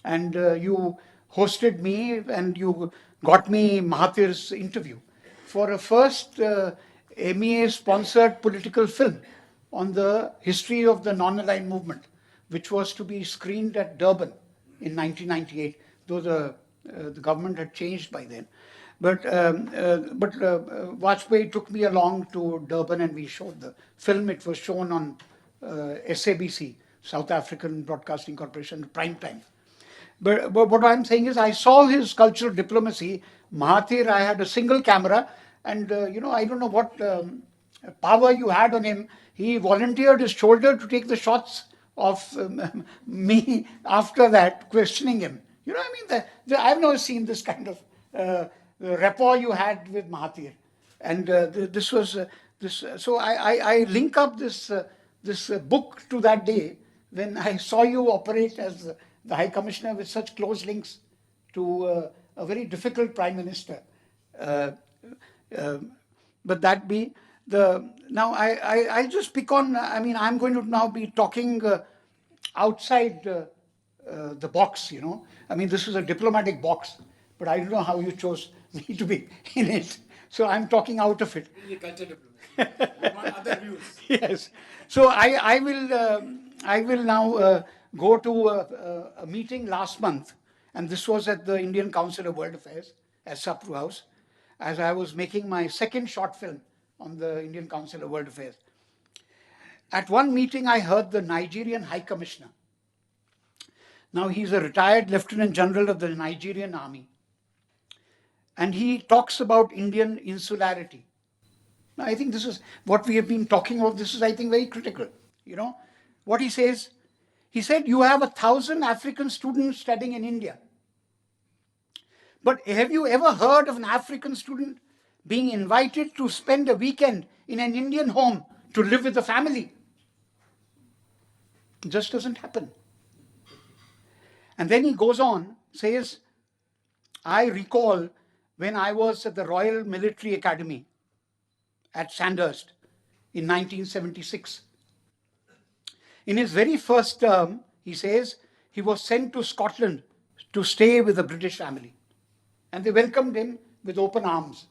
and you hosted me and you got me Mahathir's interview for a first MEA sponsored political film on the history of the non-aligned movement, which was to be screened at Durban in 1998, though the government had changed by then. But Vajpayee took me along to Durban and we showed the film. It was shown on SABC, South African Broadcasting Corporation, prime time. But what I'm saying is, I saw his cultural diplomacy. Mahathir, I had a single camera, and I don't know what power you had on him. He volunteered his shoulder to take the shots of me after that, questioning him. You know, I mean, I've never seen this kind of rapport you had with Mahathir, and this was this. So I link up this book to that day when I saw you operate as the High Commissioner with such close links to a very difficult Prime Minister. Uh, uh, but that be the now I just pick on. I mean, I'm going to now be talking outside the box. I mean, this is a diplomatic box, but I don't know how you chose me to be in it. So I'm talking out of it. In the culture diplomacy. We want other views. Yes. So I will now go to a meeting last month, and this was at the Indian Council of World Affairs at Sapru House, as I was making my second short film on the Indian Council of World Affairs. At one meeting, I heard the Nigerian High Commissioner. Now, he's a retired Lieutenant General of the Nigerian Army, and he talks about Indian insularity. Now, I think this is what we have been talking about. This is, I think, very critical. What he says, he said, you have 1,000 African students studying in India. But have you ever heard of an African student being invited to spend a weekend in an Indian home to live with the family? It just doesn't happen. And then he goes on, says, I recall when I was at the Royal Military Academy at Sandhurst in 1976. In his very first term, he says, he was sent to Scotland to stay with a British family. And they welcomed him with open arms.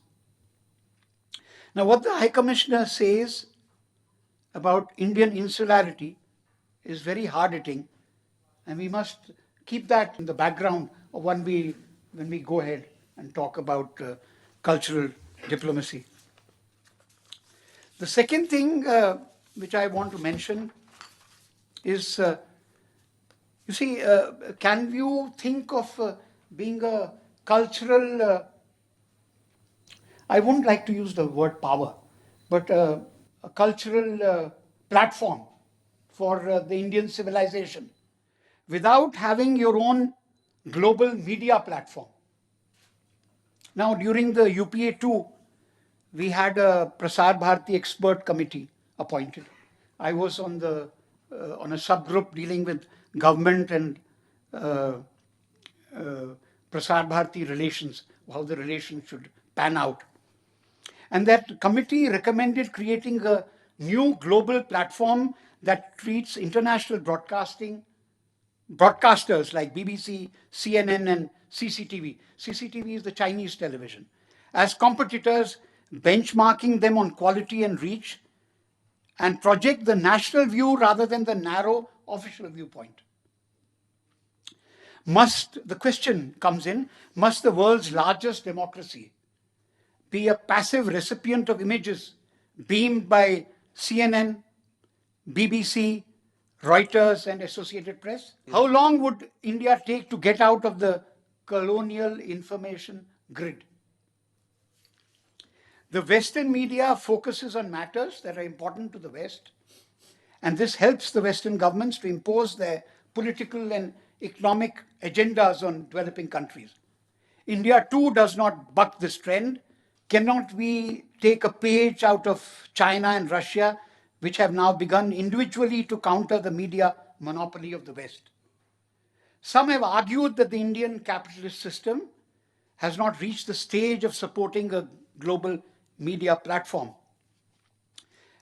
Now, what the High Commissioner says about Indian insularity is very hard-hitting, and we must keep that in the background of when we go ahead and talk about cultural diplomacy. The second thing which I want to mention is, you see, can you think of being a cultural, I wouldn't like to use the word power, but a cultural platform for the Indian civilization without having your own global media platform? Now, during the UPA 2, we had a Prasar Bharati expert committee appointed. I was on a subgroup dealing with government and Prasar Bharati relations, how the relations should pan out. And that committee recommended creating a new global platform that treats international broadcasters like BBC, CNN, and CCTV. CCTV is the Chinese television, as competitors, benchmarking them on quality and reach, and project the national view rather than the narrow official viewpoint. The question comes in, must the world's largest democracy be a passive recipient of images beamed by CNN, BBC, Reuters, and Associated Press? How long would India take to get out of the colonial information grid? The Western media focuses on matters that are important to the West, and this helps the Western governments to impose their political and economic agendas on developing countries. India too does not buck this trend. Cannot we take a page out of China and Russia, which have now begun individually to counter the media monopoly of the West? Some have argued that the Indian capitalist system has not reached the stage of supporting a global media platform.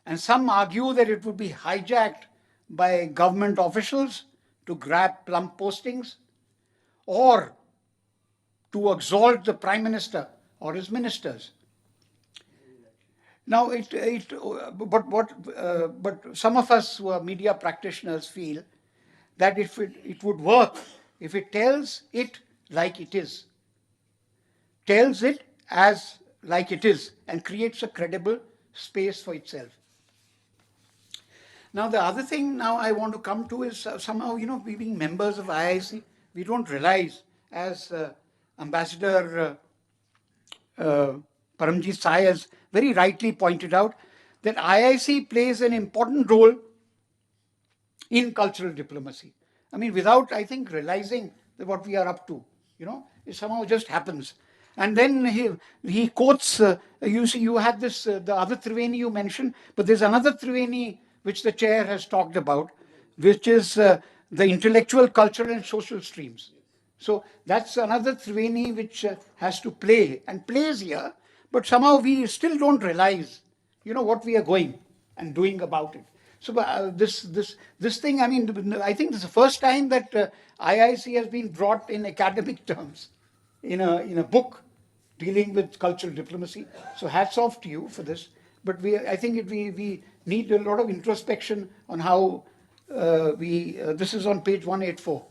And some argue that it would be hijacked by government officials to grab plump postings or to exalt the Prime Minister or his ministers. Now, but some of us who are media practitioners feel that if it would work if it tells it like it is, tells it as like it is, and creates a credible space for itself. Now, the other thing now I want to come to is somehow, we being members of IIC, we don't realize, as Ambassador Paramjit Sahai has very rightly pointed out, that IIC plays an important role in cultural diplomacy. I mean, without, I think, realizing that what we are up to, it somehow just happens. And then he quotes, you see, you had this, the other Triveni you mentioned, but there's another Triveni which the chair has talked about, which is the intellectual, cultural, and social streams. So that's another Triveni which has to play and plays here, but somehow we still don't realize, what we are going and doing about it. So this thing, I mean, I think this is the first time that IIC has been brought in academic terms in a book dealing with cultural diplomacy. So hats off to you for this. But I think we need a lot of introspection on how this is on page 184,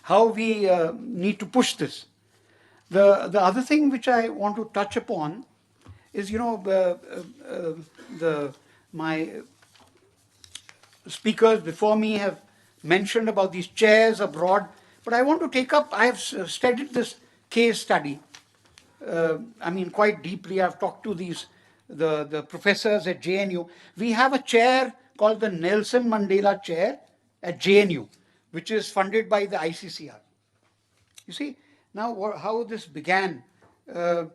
how we need to push this. The other thing which I want to touch upon is, my speakers before me have mentioned about these chairs abroad, but I want to take up, I have studied this case study, quite deeply. I've talked to the professors at JNU. We have a chair called the Nelson Mandela Chair at JNU, which is funded by the ICCR. You see, now how this began. There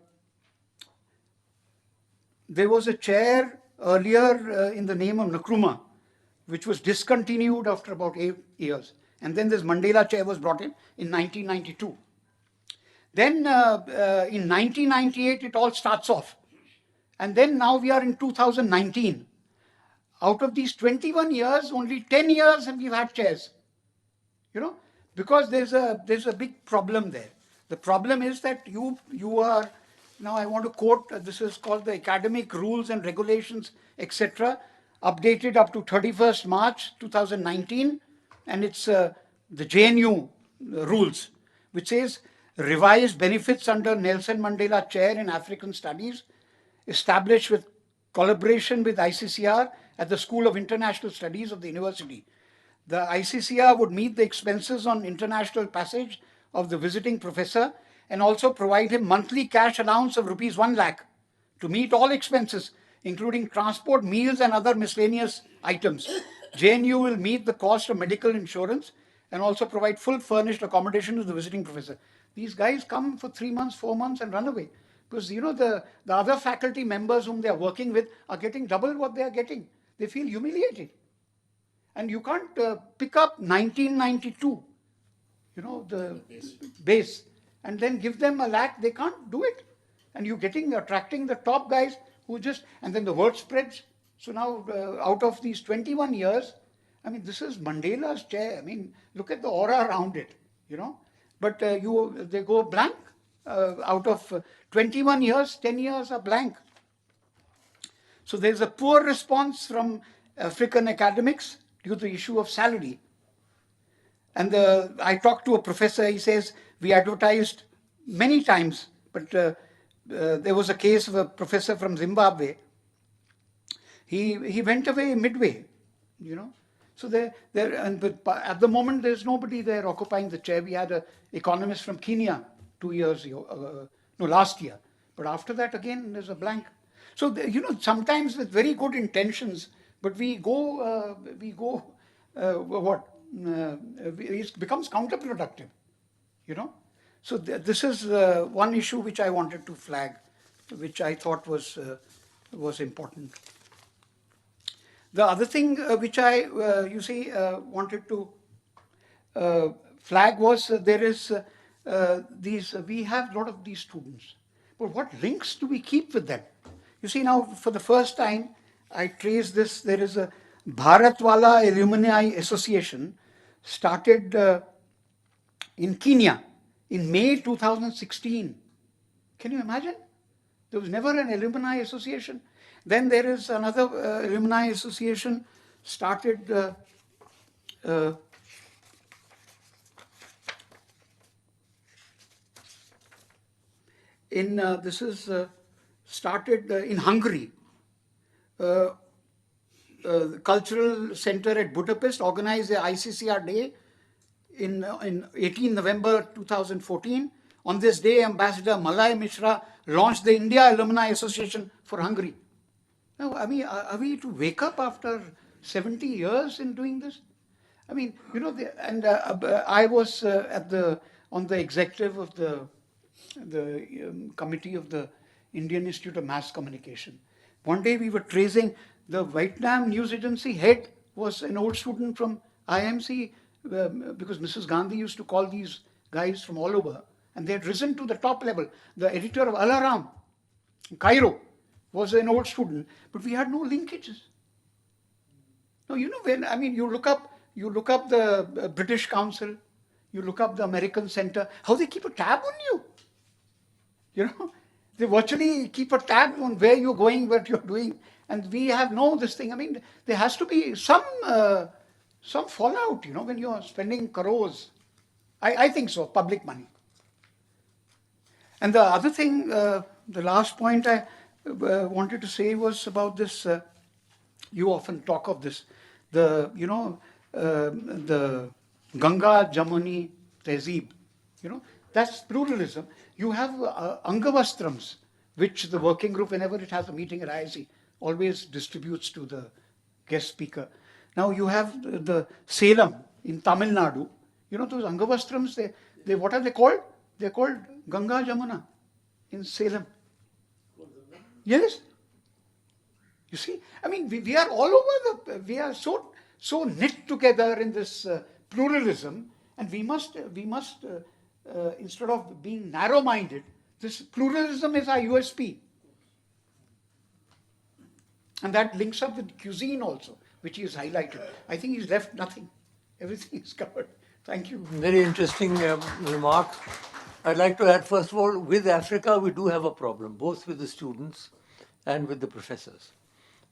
was a chair earlier in the name of Nkrumah, which was discontinued after about 8 years. And then this Mandela chair was brought in 1992. Then in 1998, it all starts off. And then now we are in 2019. Out of these 21 years, only 10 years have we had chairs. Because there's a big problem there. The problem is that you are, now I want to quote, this is called the Academic Rules and Regulations, etc., updated up to 31st March 2019, and it's the JNU rules, which says revised benefits under Nelson Mandela Chair in African Studies, established with collaboration with ICCR at the School of International Studies of the university. The ICCR would meet the expenses on international passage of the visiting professor and also provide him monthly cash allowance of rupees 1 lakh to meet all expenses, including transport, meals, and other miscellaneous items. JNU will meet the cost of medical insurance and also provide full furnished accommodation to the visiting professor. These guys come for 3 months, 4 months and run away. Because, the other faculty members whom they are working with are getting double what they are getting. They feel humiliated. And you can't pick up 1992, the base, and then give them 1 lakh. They can't do it. And you're attracting the top guys who just, and then the word spreads. So now, out of these 21 years, this is Mandela's chair. Look at the aura around it, But they go blank. Out of 21 years, 10 years are blank. So there's a poor response from African academics due to the issue of salary. And I talked to a professor, he says, we advertised many times, but there was a case of a professor from Zimbabwe. He went away midway, So at the moment, there's nobody there occupying the chair. We had an economist from Kenya 2 years ago, last year. But after that, again, there's a blank. So, sometimes with very good intentions, but we go it becomes counterproductive, you know. So this is one issue which I wanted to flag, which I thought was important. The other thing which I, wanted to flag was there is we have a lot of these students, but what links do we keep with them? You see, now for the first time I trace this. There is a Bharatwala Alumni Association started in Kenya in May 2016. Can you imagine? There was never an alumni association. Then there is another alumni association started started in Hungary. The Cultural Center at Budapest organized the ICCR Day in 18 November 2014. On this day, Ambassador Malay Mishra launched the India Alumni Association for Hungary. Now, I mean, are we to wake up after 70 years in doing this? I mean, you know, I was on the executive of the committee of the Indian Institute of Mass Communication. One day we were tracing the Vietnam news agency head was an old student from IMC, because Mrs. Gandhi used to call these guys from all over, and they had risen to the top level. The editor of Al-Aram, Cairo, was an old student, but we had no linkages. Now, you know, you look up the British Council, you look up the American Center, how they keep a tab on you. You know, they virtually keep a tab on where you're going, what you're doing, and we have no this thing. I mean, there has to be some fallout, you know, when you're spending crores. I think so, public money. And the other thing, the last point I wanted to say was about this. You often talk of this, the Ganga Jamuni Tehzeeb, you know, that's pluralism. You have Angavastrams, which the working group, whenever it has a meeting at IIC, always distributes to the guest speaker. Now you have the Salem in Tamil Nadu. You know, those Angavastrams, they what are they called? They're called Ganga Jamuna in Salem. Yes. You see, I mean, we are all over we are so knit together in this pluralism, and we must instead of being narrow-minded, this pluralism is our USP. And that links up with cuisine also, which is highlighted. I think he's left nothing. Everything is covered. Thank you. Very interesting remarks. I'd like to add, first of all, with Africa, we do have a problem, both with the students and with the professors.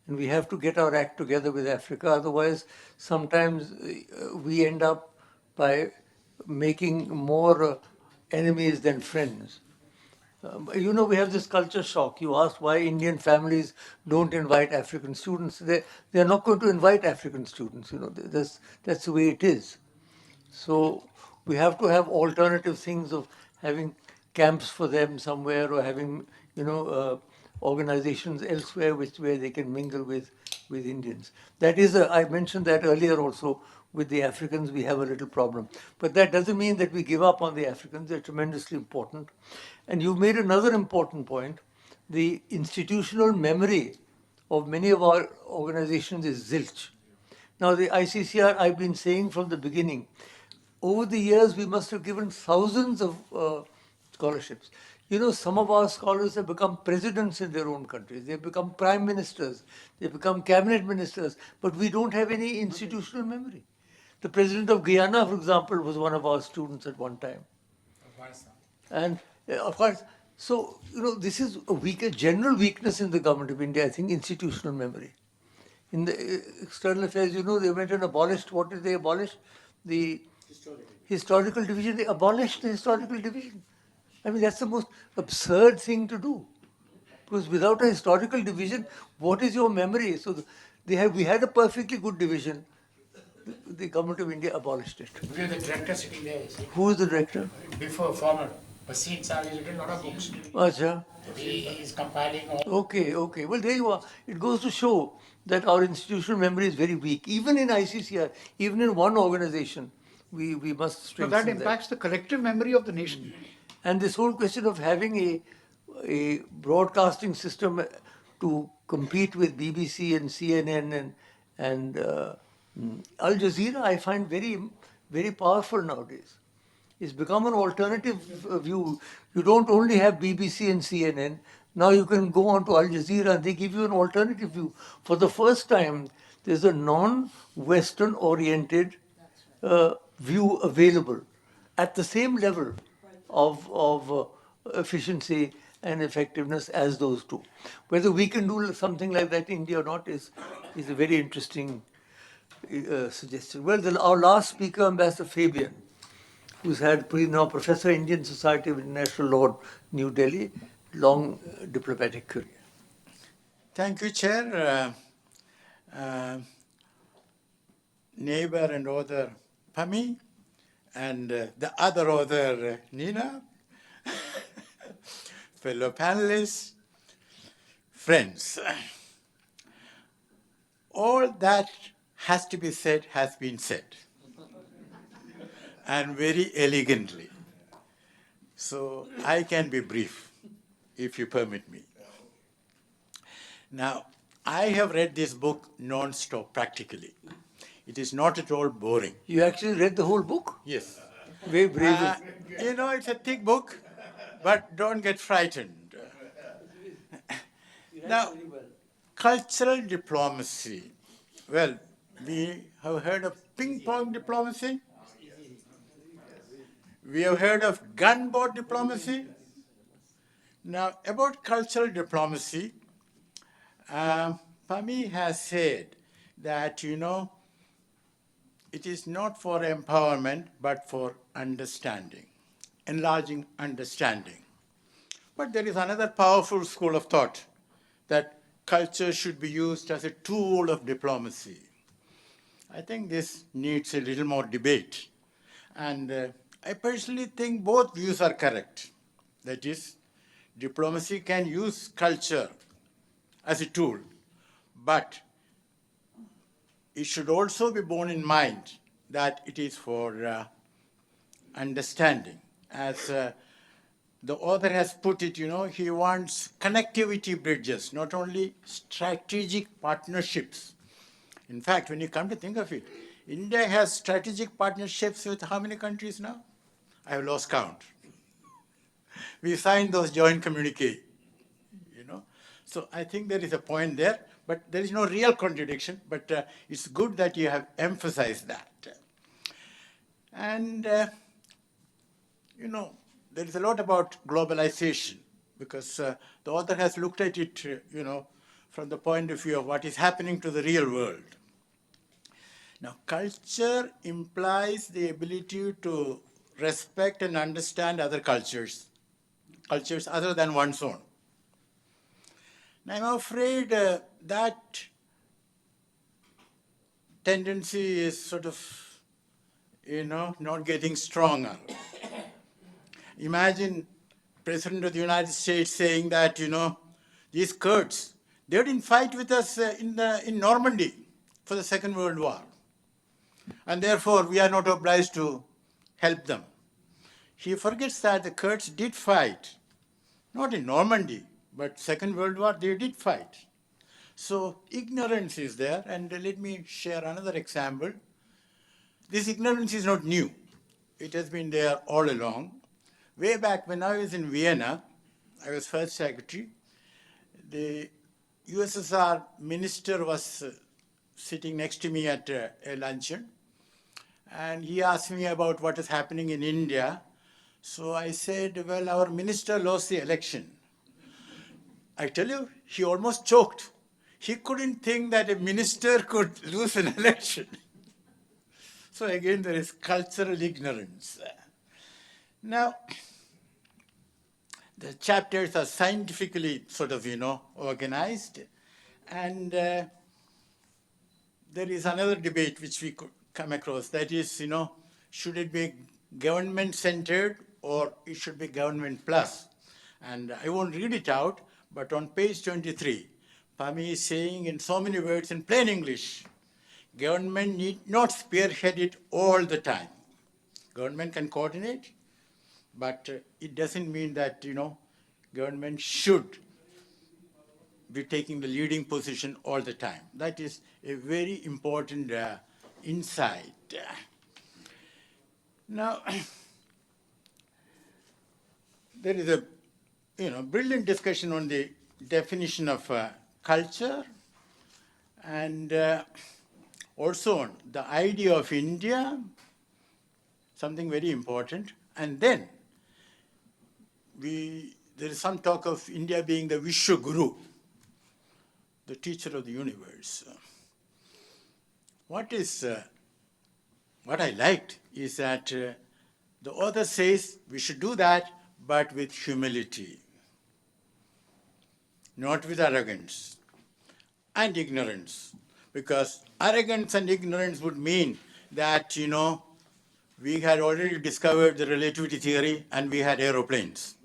And we have to get our act together with Africa. Otherwise, sometimes we end up by making more enemies than friends. You know, we have this culture shock. You asked why Indian families don't invite African students. They're not going to invite African students. You know, that's the way it is. So we have to have alternative things of having camps for them somewhere, or having, you know, organizations elsewhere where they can mingle with Indians. That is, I mentioned that earlier also. With the Africans, we have a little problem. But that doesn't mean that we give up on the Africans. They're tremendously important. And you made another important point. The institutional memory of many of our organizations is zilch. Now, the ICCR, I've been saying from the beginning, over the years, we must have given thousands of scholarships. You know, some of our scholars have become presidents in their own countries. They've become prime ministers. They've become cabinet ministers. But we don't have any institutional memory. The president of Guyana, for example, was one of our students at one time. And of course, so, you know, this is a general weakness in the government of India, I think, institutional memory. In the external affairs, you know, they went and abolished, what did they abolish? The historical division. They abolished the historical division. I mean, that's the most absurd thing to do. Because without a historical division, what is your memory? So we had a perfectly good division. The government of India abolished it. We have the director sitting there. Who is the director? Before, former. Pasin Sahai has written a lot of books. Acha. He is compiling all. Okay, okay. Well, there you are. It goes to show that our institutional memory is very weak. Even in ICCR, even in one organization, we must So that strengthen that. impacts the collective memory of the nation. And this whole question of having a broadcasting system to compete with BBC and CNN and Al Jazeera, I find very powerful nowadays. It's become an alternative view. You don't only have BBC and CNN. Now you can go on to Al Jazeera and they give you an alternative view. For the first time, there's a non-Western oriented view available at the same level of efficiency and effectiveness as those two. Whether we can do something like that in India or not is a very interesting suggestion. Well, our last speaker, Ambassador Fabian, who's had now Professor Indian Society of International Law, New Delhi, long diplomatic career. Thank you, Chair. Neighbor and author Pami, and the other author Nina, fellow panelists, friends. All that has to be said has been said, and very elegantly. So I can be brief, if you permit me. Now, I have read this book non-stop practically. It is not at all boring. You actually read the whole book? Yes. Very brave. You know, it's a thick book, but don't get frightened. Now, cultural diplomacy. Well, we have heard of ping-pong diplomacy. We have heard of gunboat diplomacy. Now, about cultural diplomacy, Pami has said that, you know, it is not for empowerment, but for understanding, enlarging understanding. But there is another powerful school of thought that culture should be used as a tool of diplomacy. I think this needs a little more debate. And I personally think both views are correct. That is, diplomacy can use culture as a tool, but it should also be borne in mind that it is for understanding. As the author has put it, you know, he wants connectivity bridges, not only strategic partnerships. In fact, when you come to think of it, India has strategic partnerships with how many countries now? I have lost count. We signed those joint communiques, you know. So I think there is a point there, but there is no real contradiction, but it's good that you have emphasized that. And, you know, there is a lot about globalization because the author has looked at it, you know, from the point of view of what is happening to the real world. Now, culture implies the ability to respect and understand other cultures, cultures other than one's own. Now, I'm afraid that tendency is sort of, you know, not getting stronger. Imagine President of the United States saying that, you know, these Kurds, they didn't fight with us in Normandy for the Second World War. And therefore, we are not obliged to help them. He forgets that the Kurds did fight, not in Normandy, but Second World War, they did fight. So ignorance is there, and let me share another example. This ignorance is not new. It has been there all along. Way back when I was in Vienna, I was first secretary, the USSR minister was sitting next to me at a luncheon, and he asked me about what is happening in India. So I said, well, our minister lost the election. I tell you, he almost choked. He couldn't think that a minister could lose an election. So again, there is cultural ignorance. Now, the chapters are scientifically sort of, you know, organized. And there is another debate which we could come across. That is, you know, should it be government-centered or it should be government plus. And I won't read it out, but on page 23, Pami is saying in so many words in plain English, government need not spearhead it all the time. Government can coordinate, but it doesn't mean that, government should be taking the leading position all the time. That is a very important insight. Now, there is a brilliant discussion on the definition of culture and also on the idea of India, something very important. And then there is some talk of India being the Vishwa Guru, the teacher of the universe. What I liked is that the author says we should do that, but with humility, not with arrogance and ignorance. Because arrogance and ignorance would mean that, we had already discovered the relativity theory and we had aeroplanes.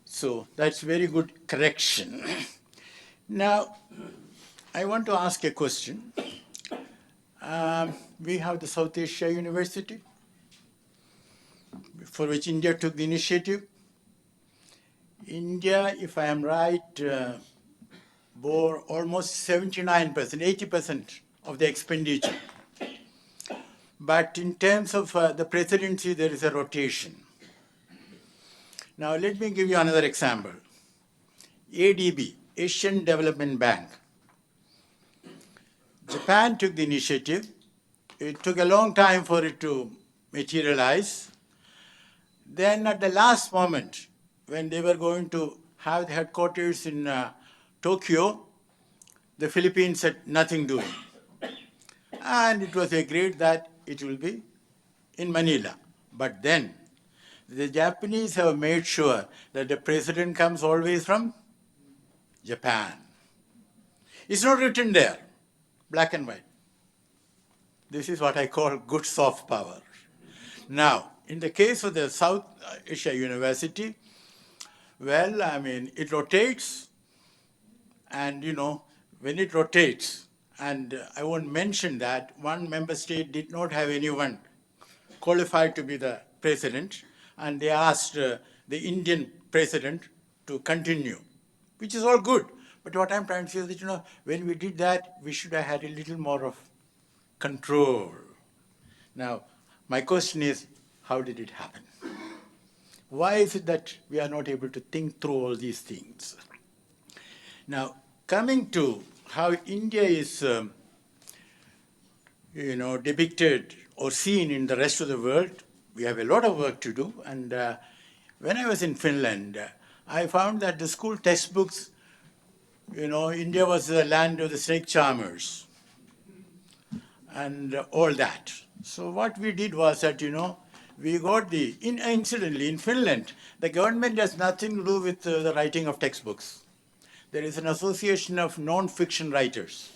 So that's very good correction. Now, I want to ask a question. We have the South Asia University, for which India took the initiative. India, if I am right, bore almost 79%, 80% of the expenditure. But in terms of the presidency, there is a rotation. Now, let me give you another example. ADB, Asian Development Bank. Japan took the initiative. It took a long time for it to materialize. Then at the last moment, when they were going to have the headquarters in Tokyo, the Philippines said nothing doing. And it was agreed that it will be in Manila. But then the Japanese have made sure that the president comes always from Japan. It's not written there, black and white. This is what I call good soft power. Now, in the case of the South Asia University, well, it rotates, and when it rotates, and I won't mention that one member state did not have anyone qualified to be the president, and they asked the Indian president to continue, which is all good. But what I'm trying to say is that, when we did that, we should have had a little more of control. Now, my question is, how did it happen? Why is it that we are not able to think through all these things? Now, coming to how India is, depicted or seen in the rest of the world, we have a lot of work to do. And when I was in Finland, I found that the school textbooks, India was the land of the snake charmers and all that. So what we did was that, we got incidentally, in Finland, the government has nothing to do with the writing of textbooks. There is an association of non-fiction writers,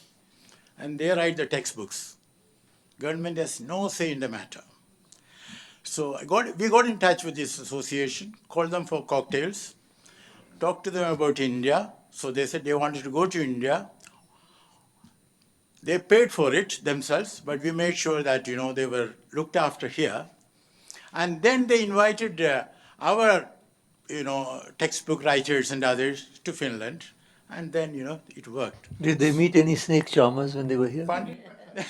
and they write the textbooks. Government has no say in the matter. So we got in touch with this association, called them for cocktails, talked to them about India. So they said they wanted to go to India. They paid for it themselves, but we made sure that, they were looked after here. And then they invited our, textbook writers and others to Finland. And then, it worked. Did they meet any snake charmers when they were here? Fun.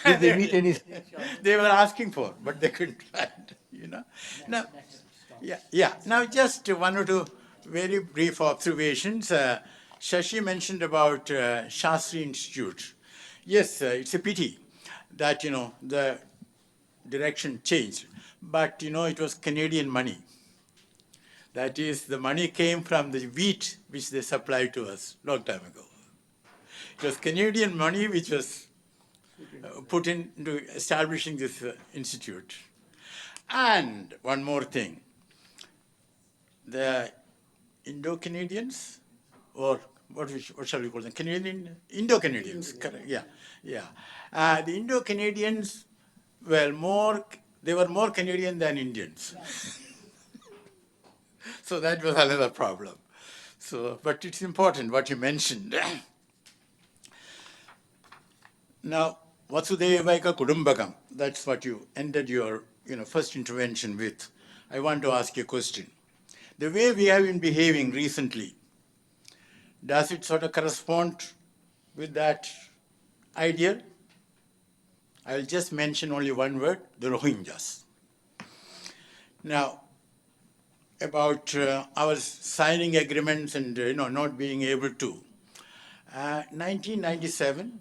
Did they meet any snake charmers? They were asking for, but they couldn't find, Now, yeah. Now, just one or two very brief observations. Shashi mentioned about Shastri Institute. Yes, it's a pity that, the direction changed. But, it was Canadian money. That is, the money came from the wheat which they supplied to us long time ago. It was Canadian money which was put into establishing this institute. And one more thing. The Indo-Canadians, or what shall we call them? Indo-Canadians, correct, yeah. The Indo-Canadians, well, more they were more Canadian than Indians. So that was another problem. So, but it's important what you mentioned. Now, Vasudevaika Kudumbakam, that's what you ended your first intervention with. I want to ask you a question. The way we have been behaving recently, does it sort of correspond with that ideal? I'll just mention only one word, the Rohingyas. Now, about our signing agreements and not being able to. 1997,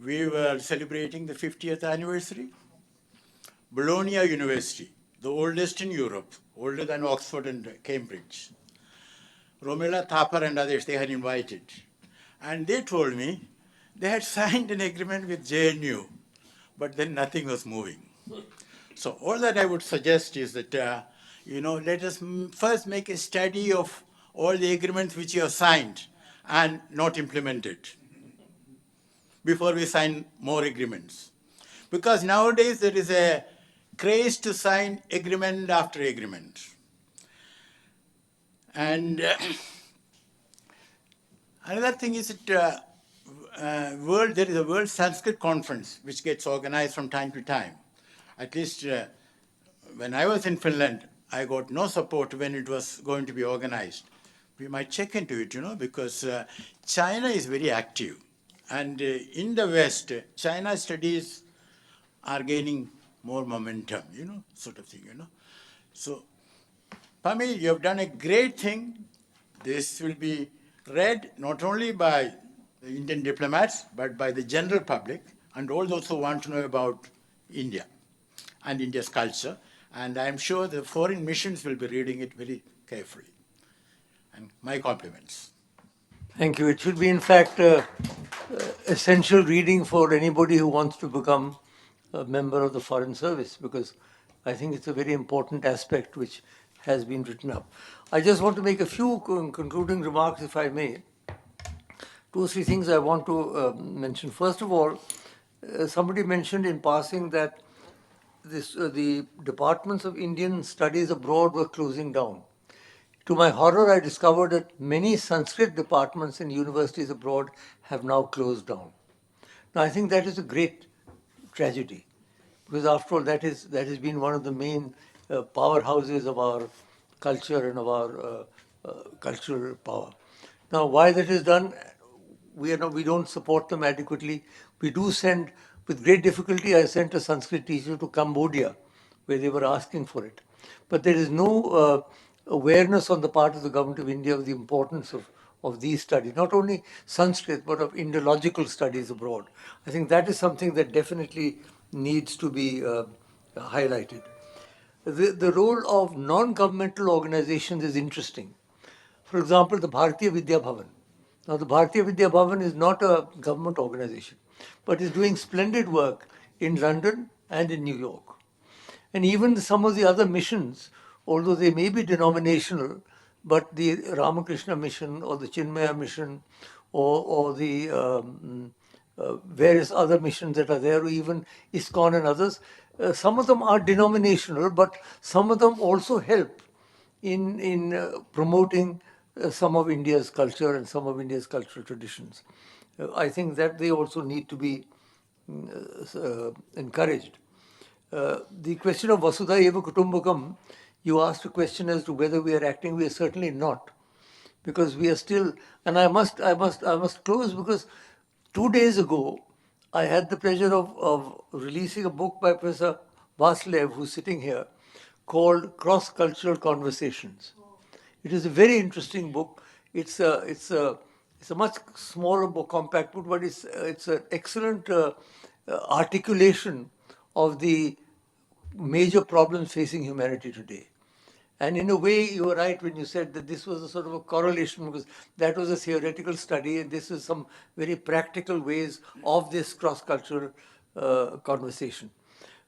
we were celebrating the 50th anniversary. Bologna University, the oldest in Europe, older than Oxford and Cambridge. Romela Thapar and others, they had invited. And they told me they had signed an agreement with JNU, but then nothing was moving. So all that I would suggest is that, let us first make a study of all the agreements which you have signed and not implemented before we sign more agreements. Because nowadays there is a craze to sign agreement after agreement. And another thing is that there is a World Sanskrit Conference which gets organized from time to time. At least when I was in Finland, I got no support when it was going to be organized. We might check into it, because China is very active. And in the West, China studies are gaining more momentum, sort of thing, So, Pami, you have done a great thing. This will be read not only by the Indian diplomats, but by the general public and all those who want to know about India and India's culture. And I'm sure the foreign missions will be reading it very carefully. And my compliments. Thank you. It should be, in fact, essential reading for anybody who wants to become a member of the Foreign Service, because I think it's a very important aspect which has been written up. I just want to make a few concluding remarks, if I may. 2 or 3 things I want to mention. First of all, somebody mentioned in passing that the departments of Indian studies abroad were closing down. To my horror, I discovered that many Sanskrit departments in universities abroad have now closed down. Now, I think that is a great tragedy, because after all, that has been one of the main powerhouses of our culture and of our cultural power. Now, why that is done, we don't support them adequately. We do send, with great difficulty, I sent a Sanskrit teacher to Cambodia, where they were asking for it. But there is no awareness on the part of the government of India of the importance of these studies, not only Sanskrit, but of Indological studies abroad. I think that is something that definitely needs to be highlighted. The role of non-governmental organizations is interesting. For example, the Bharatiya Vidya Bhavan. Now, the Bharatiya Vidya Bhavan is not a government organization, but is doing splendid work in London and in New York. And even some of the other missions, although they may be denominational, but the Ramakrishna mission or the Chinmaya mission or the various other missions that are there, or even ISKCON and others, some of them are denominational, but some of them also help in promoting some of India's culture and some of India's cultural traditions. I think that they also need to be encouraged. The question of Vasudha Eva Kutumbakam, you asked a question as to whether we are acting. We are certainly not, because we are still. And I must close, because 2 days ago I had the pleasure of releasing a book by Professor Vasudev, who's sitting here, called Cross-Cultural Conversations. It is a very interesting book. It's a much smaller book, compact book, but it's an excellent articulation of the major problems facing humanity today. And in a way, you were right when you said that this was a sort of a correlation, because that was a theoretical study, and this is some very practical ways of this cross-cultural conversation.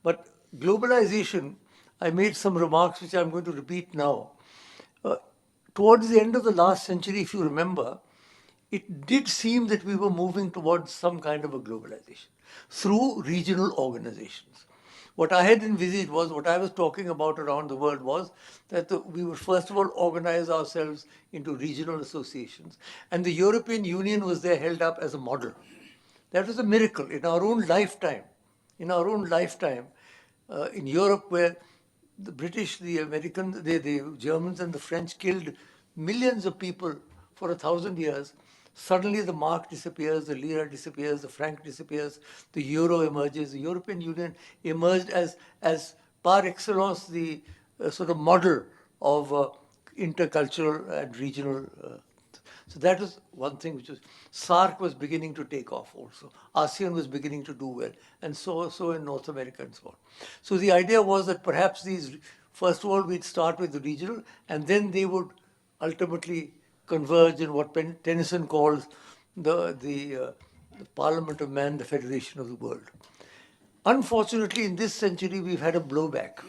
But globalization, I made some remarks which I'm going to repeat now. Towards the end of the last century, if you remember, it did seem that we were moving towards some kind of a globalization through regional organizations. What I had envisaged was, what I was talking about around the world was that we would first of all organize ourselves into regional associations. And the European Union was there held up as a model. That was a miracle in our own lifetime. In our own lifetime, in Europe, where the British, the Americans, the Germans and the French killed millions of people for 1,000 years, suddenly the mark disappears, the lira disappears, the franc disappears, the euro emerges, the European Union emerged as par excellence the sort of model of intercultural and regional. So that was one thing which was, SARC was beginning to take off also. ASEAN was beginning to do well, and so in North America and so on. So the idea was that perhaps these, first of all, we'd start with the regional, and then they would ultimately converge in what Tennyson calls the Parliament of Man, the Federation of the World. Unfortunately, in this century, we've had a blowback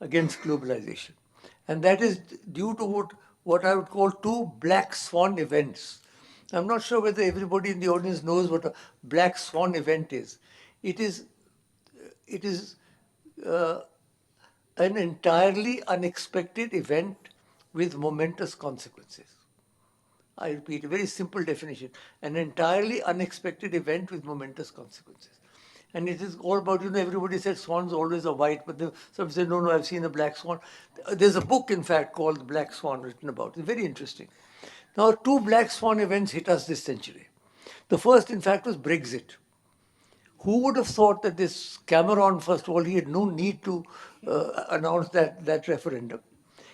against globalization. And that is due to what I would call two black swan events. I'm not sure whether everybody in the audience knows what a black swan event is. It is an entirely unexpected event with momentous consequences. I repeat, a very simple definition. An entirely unexpected event with momentous consequences. And it is all about, everybody said swans always are white, but some say, no, I've seen a black swan. There's a book, in fact, called The Black Swan written about it. It's very interesting. Now, two black swan events hit us this century. The first, in fact, was Brexit. Who would have thought that this Cameron, first of all, he had no need to announce that referendum.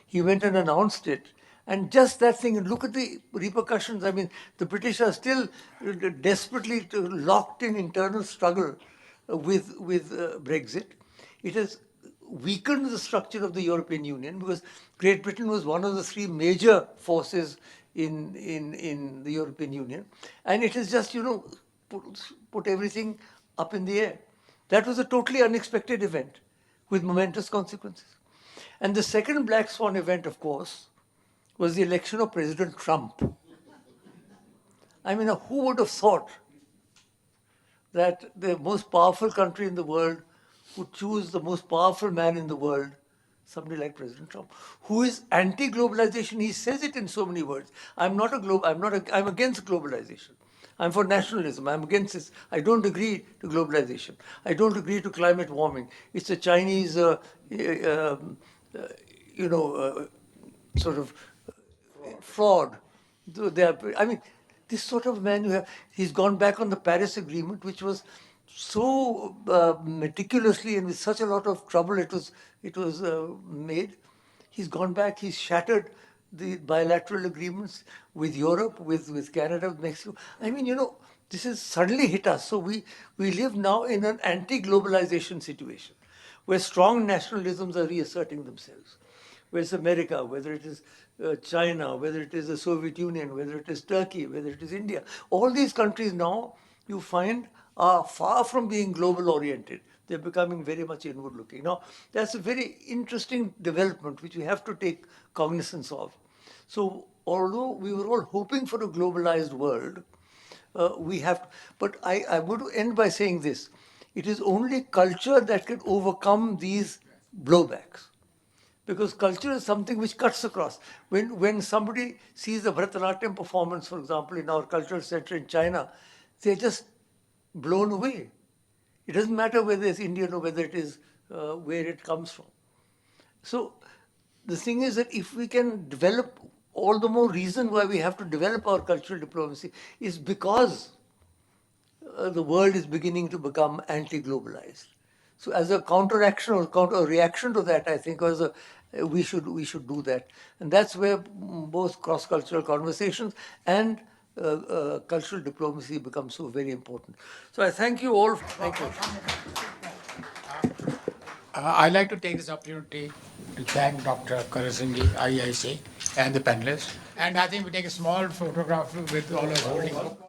He went and announced it. And just that thing, and look at the repercussions. I mean, the British are still desperately locked in internal struggle with Brexit. It has weakened the structure of the European Union because Great Britain was one of the three major forces in the European Union. And it has just, put everything up in the air. That was a totally unexpected event with momentous consequences. And the second black swan event, of course, was the election of President Trump. I mean, who would have thought that the most powerful country in the world would choose the most powerful man in the world, somebody like President Trump, who is anti-globalization. He says it in so many words. I'm against globalization. I'm for nationalism. I'm against this. I don't agree to globalization. I don't agree to climate warming. It's a Chinese, sort of fraud. I mean, this sort of man he's gone back on the Paris Agreement, which was so meticulously and with such a lot of trouble it was made. He's gone back. He's shattered the bilateral agreements with Europe, with Canada, with Mexico. I mean, this has suddenly hit us. So we live now in an anti-globalization situation where strong nationalisms are reasserting themselves. Whether it's America, whether it is China, whether it is the Soviet Union, whether it is Turkey, whether it is India. All these countries now, you find, are far from being global oriented. They're becoming very much inward looking. Now, that's a very interesting development which we have to take cognizance of. So, although we were all hoping for a globalized world, we have, but I want to end by saying this. It is only culture that can overcome these blowbacks. Because culture is something which cuts across. When somebody sees a Bharatanatyam performance, for example, in our cultural center in China, they're just blown away. It doesn't matter whether it's Indian or whether it is where it comes from. So the thing is that if we can develop, all the more reason why we have to develop our cultural diplomacy is because the world is beginning to become anti-globalized. So as a counteraction or counter reaction to that, I think we should do that, and that's where both cross-cultural conversations and cultural diplomacy become so very important. So I thank you all. Thank you. I'd like to take this opportunity to thank Dr. Karan Singh, IIC, and the panelists. And I think we take a small photograph with all of us holding book.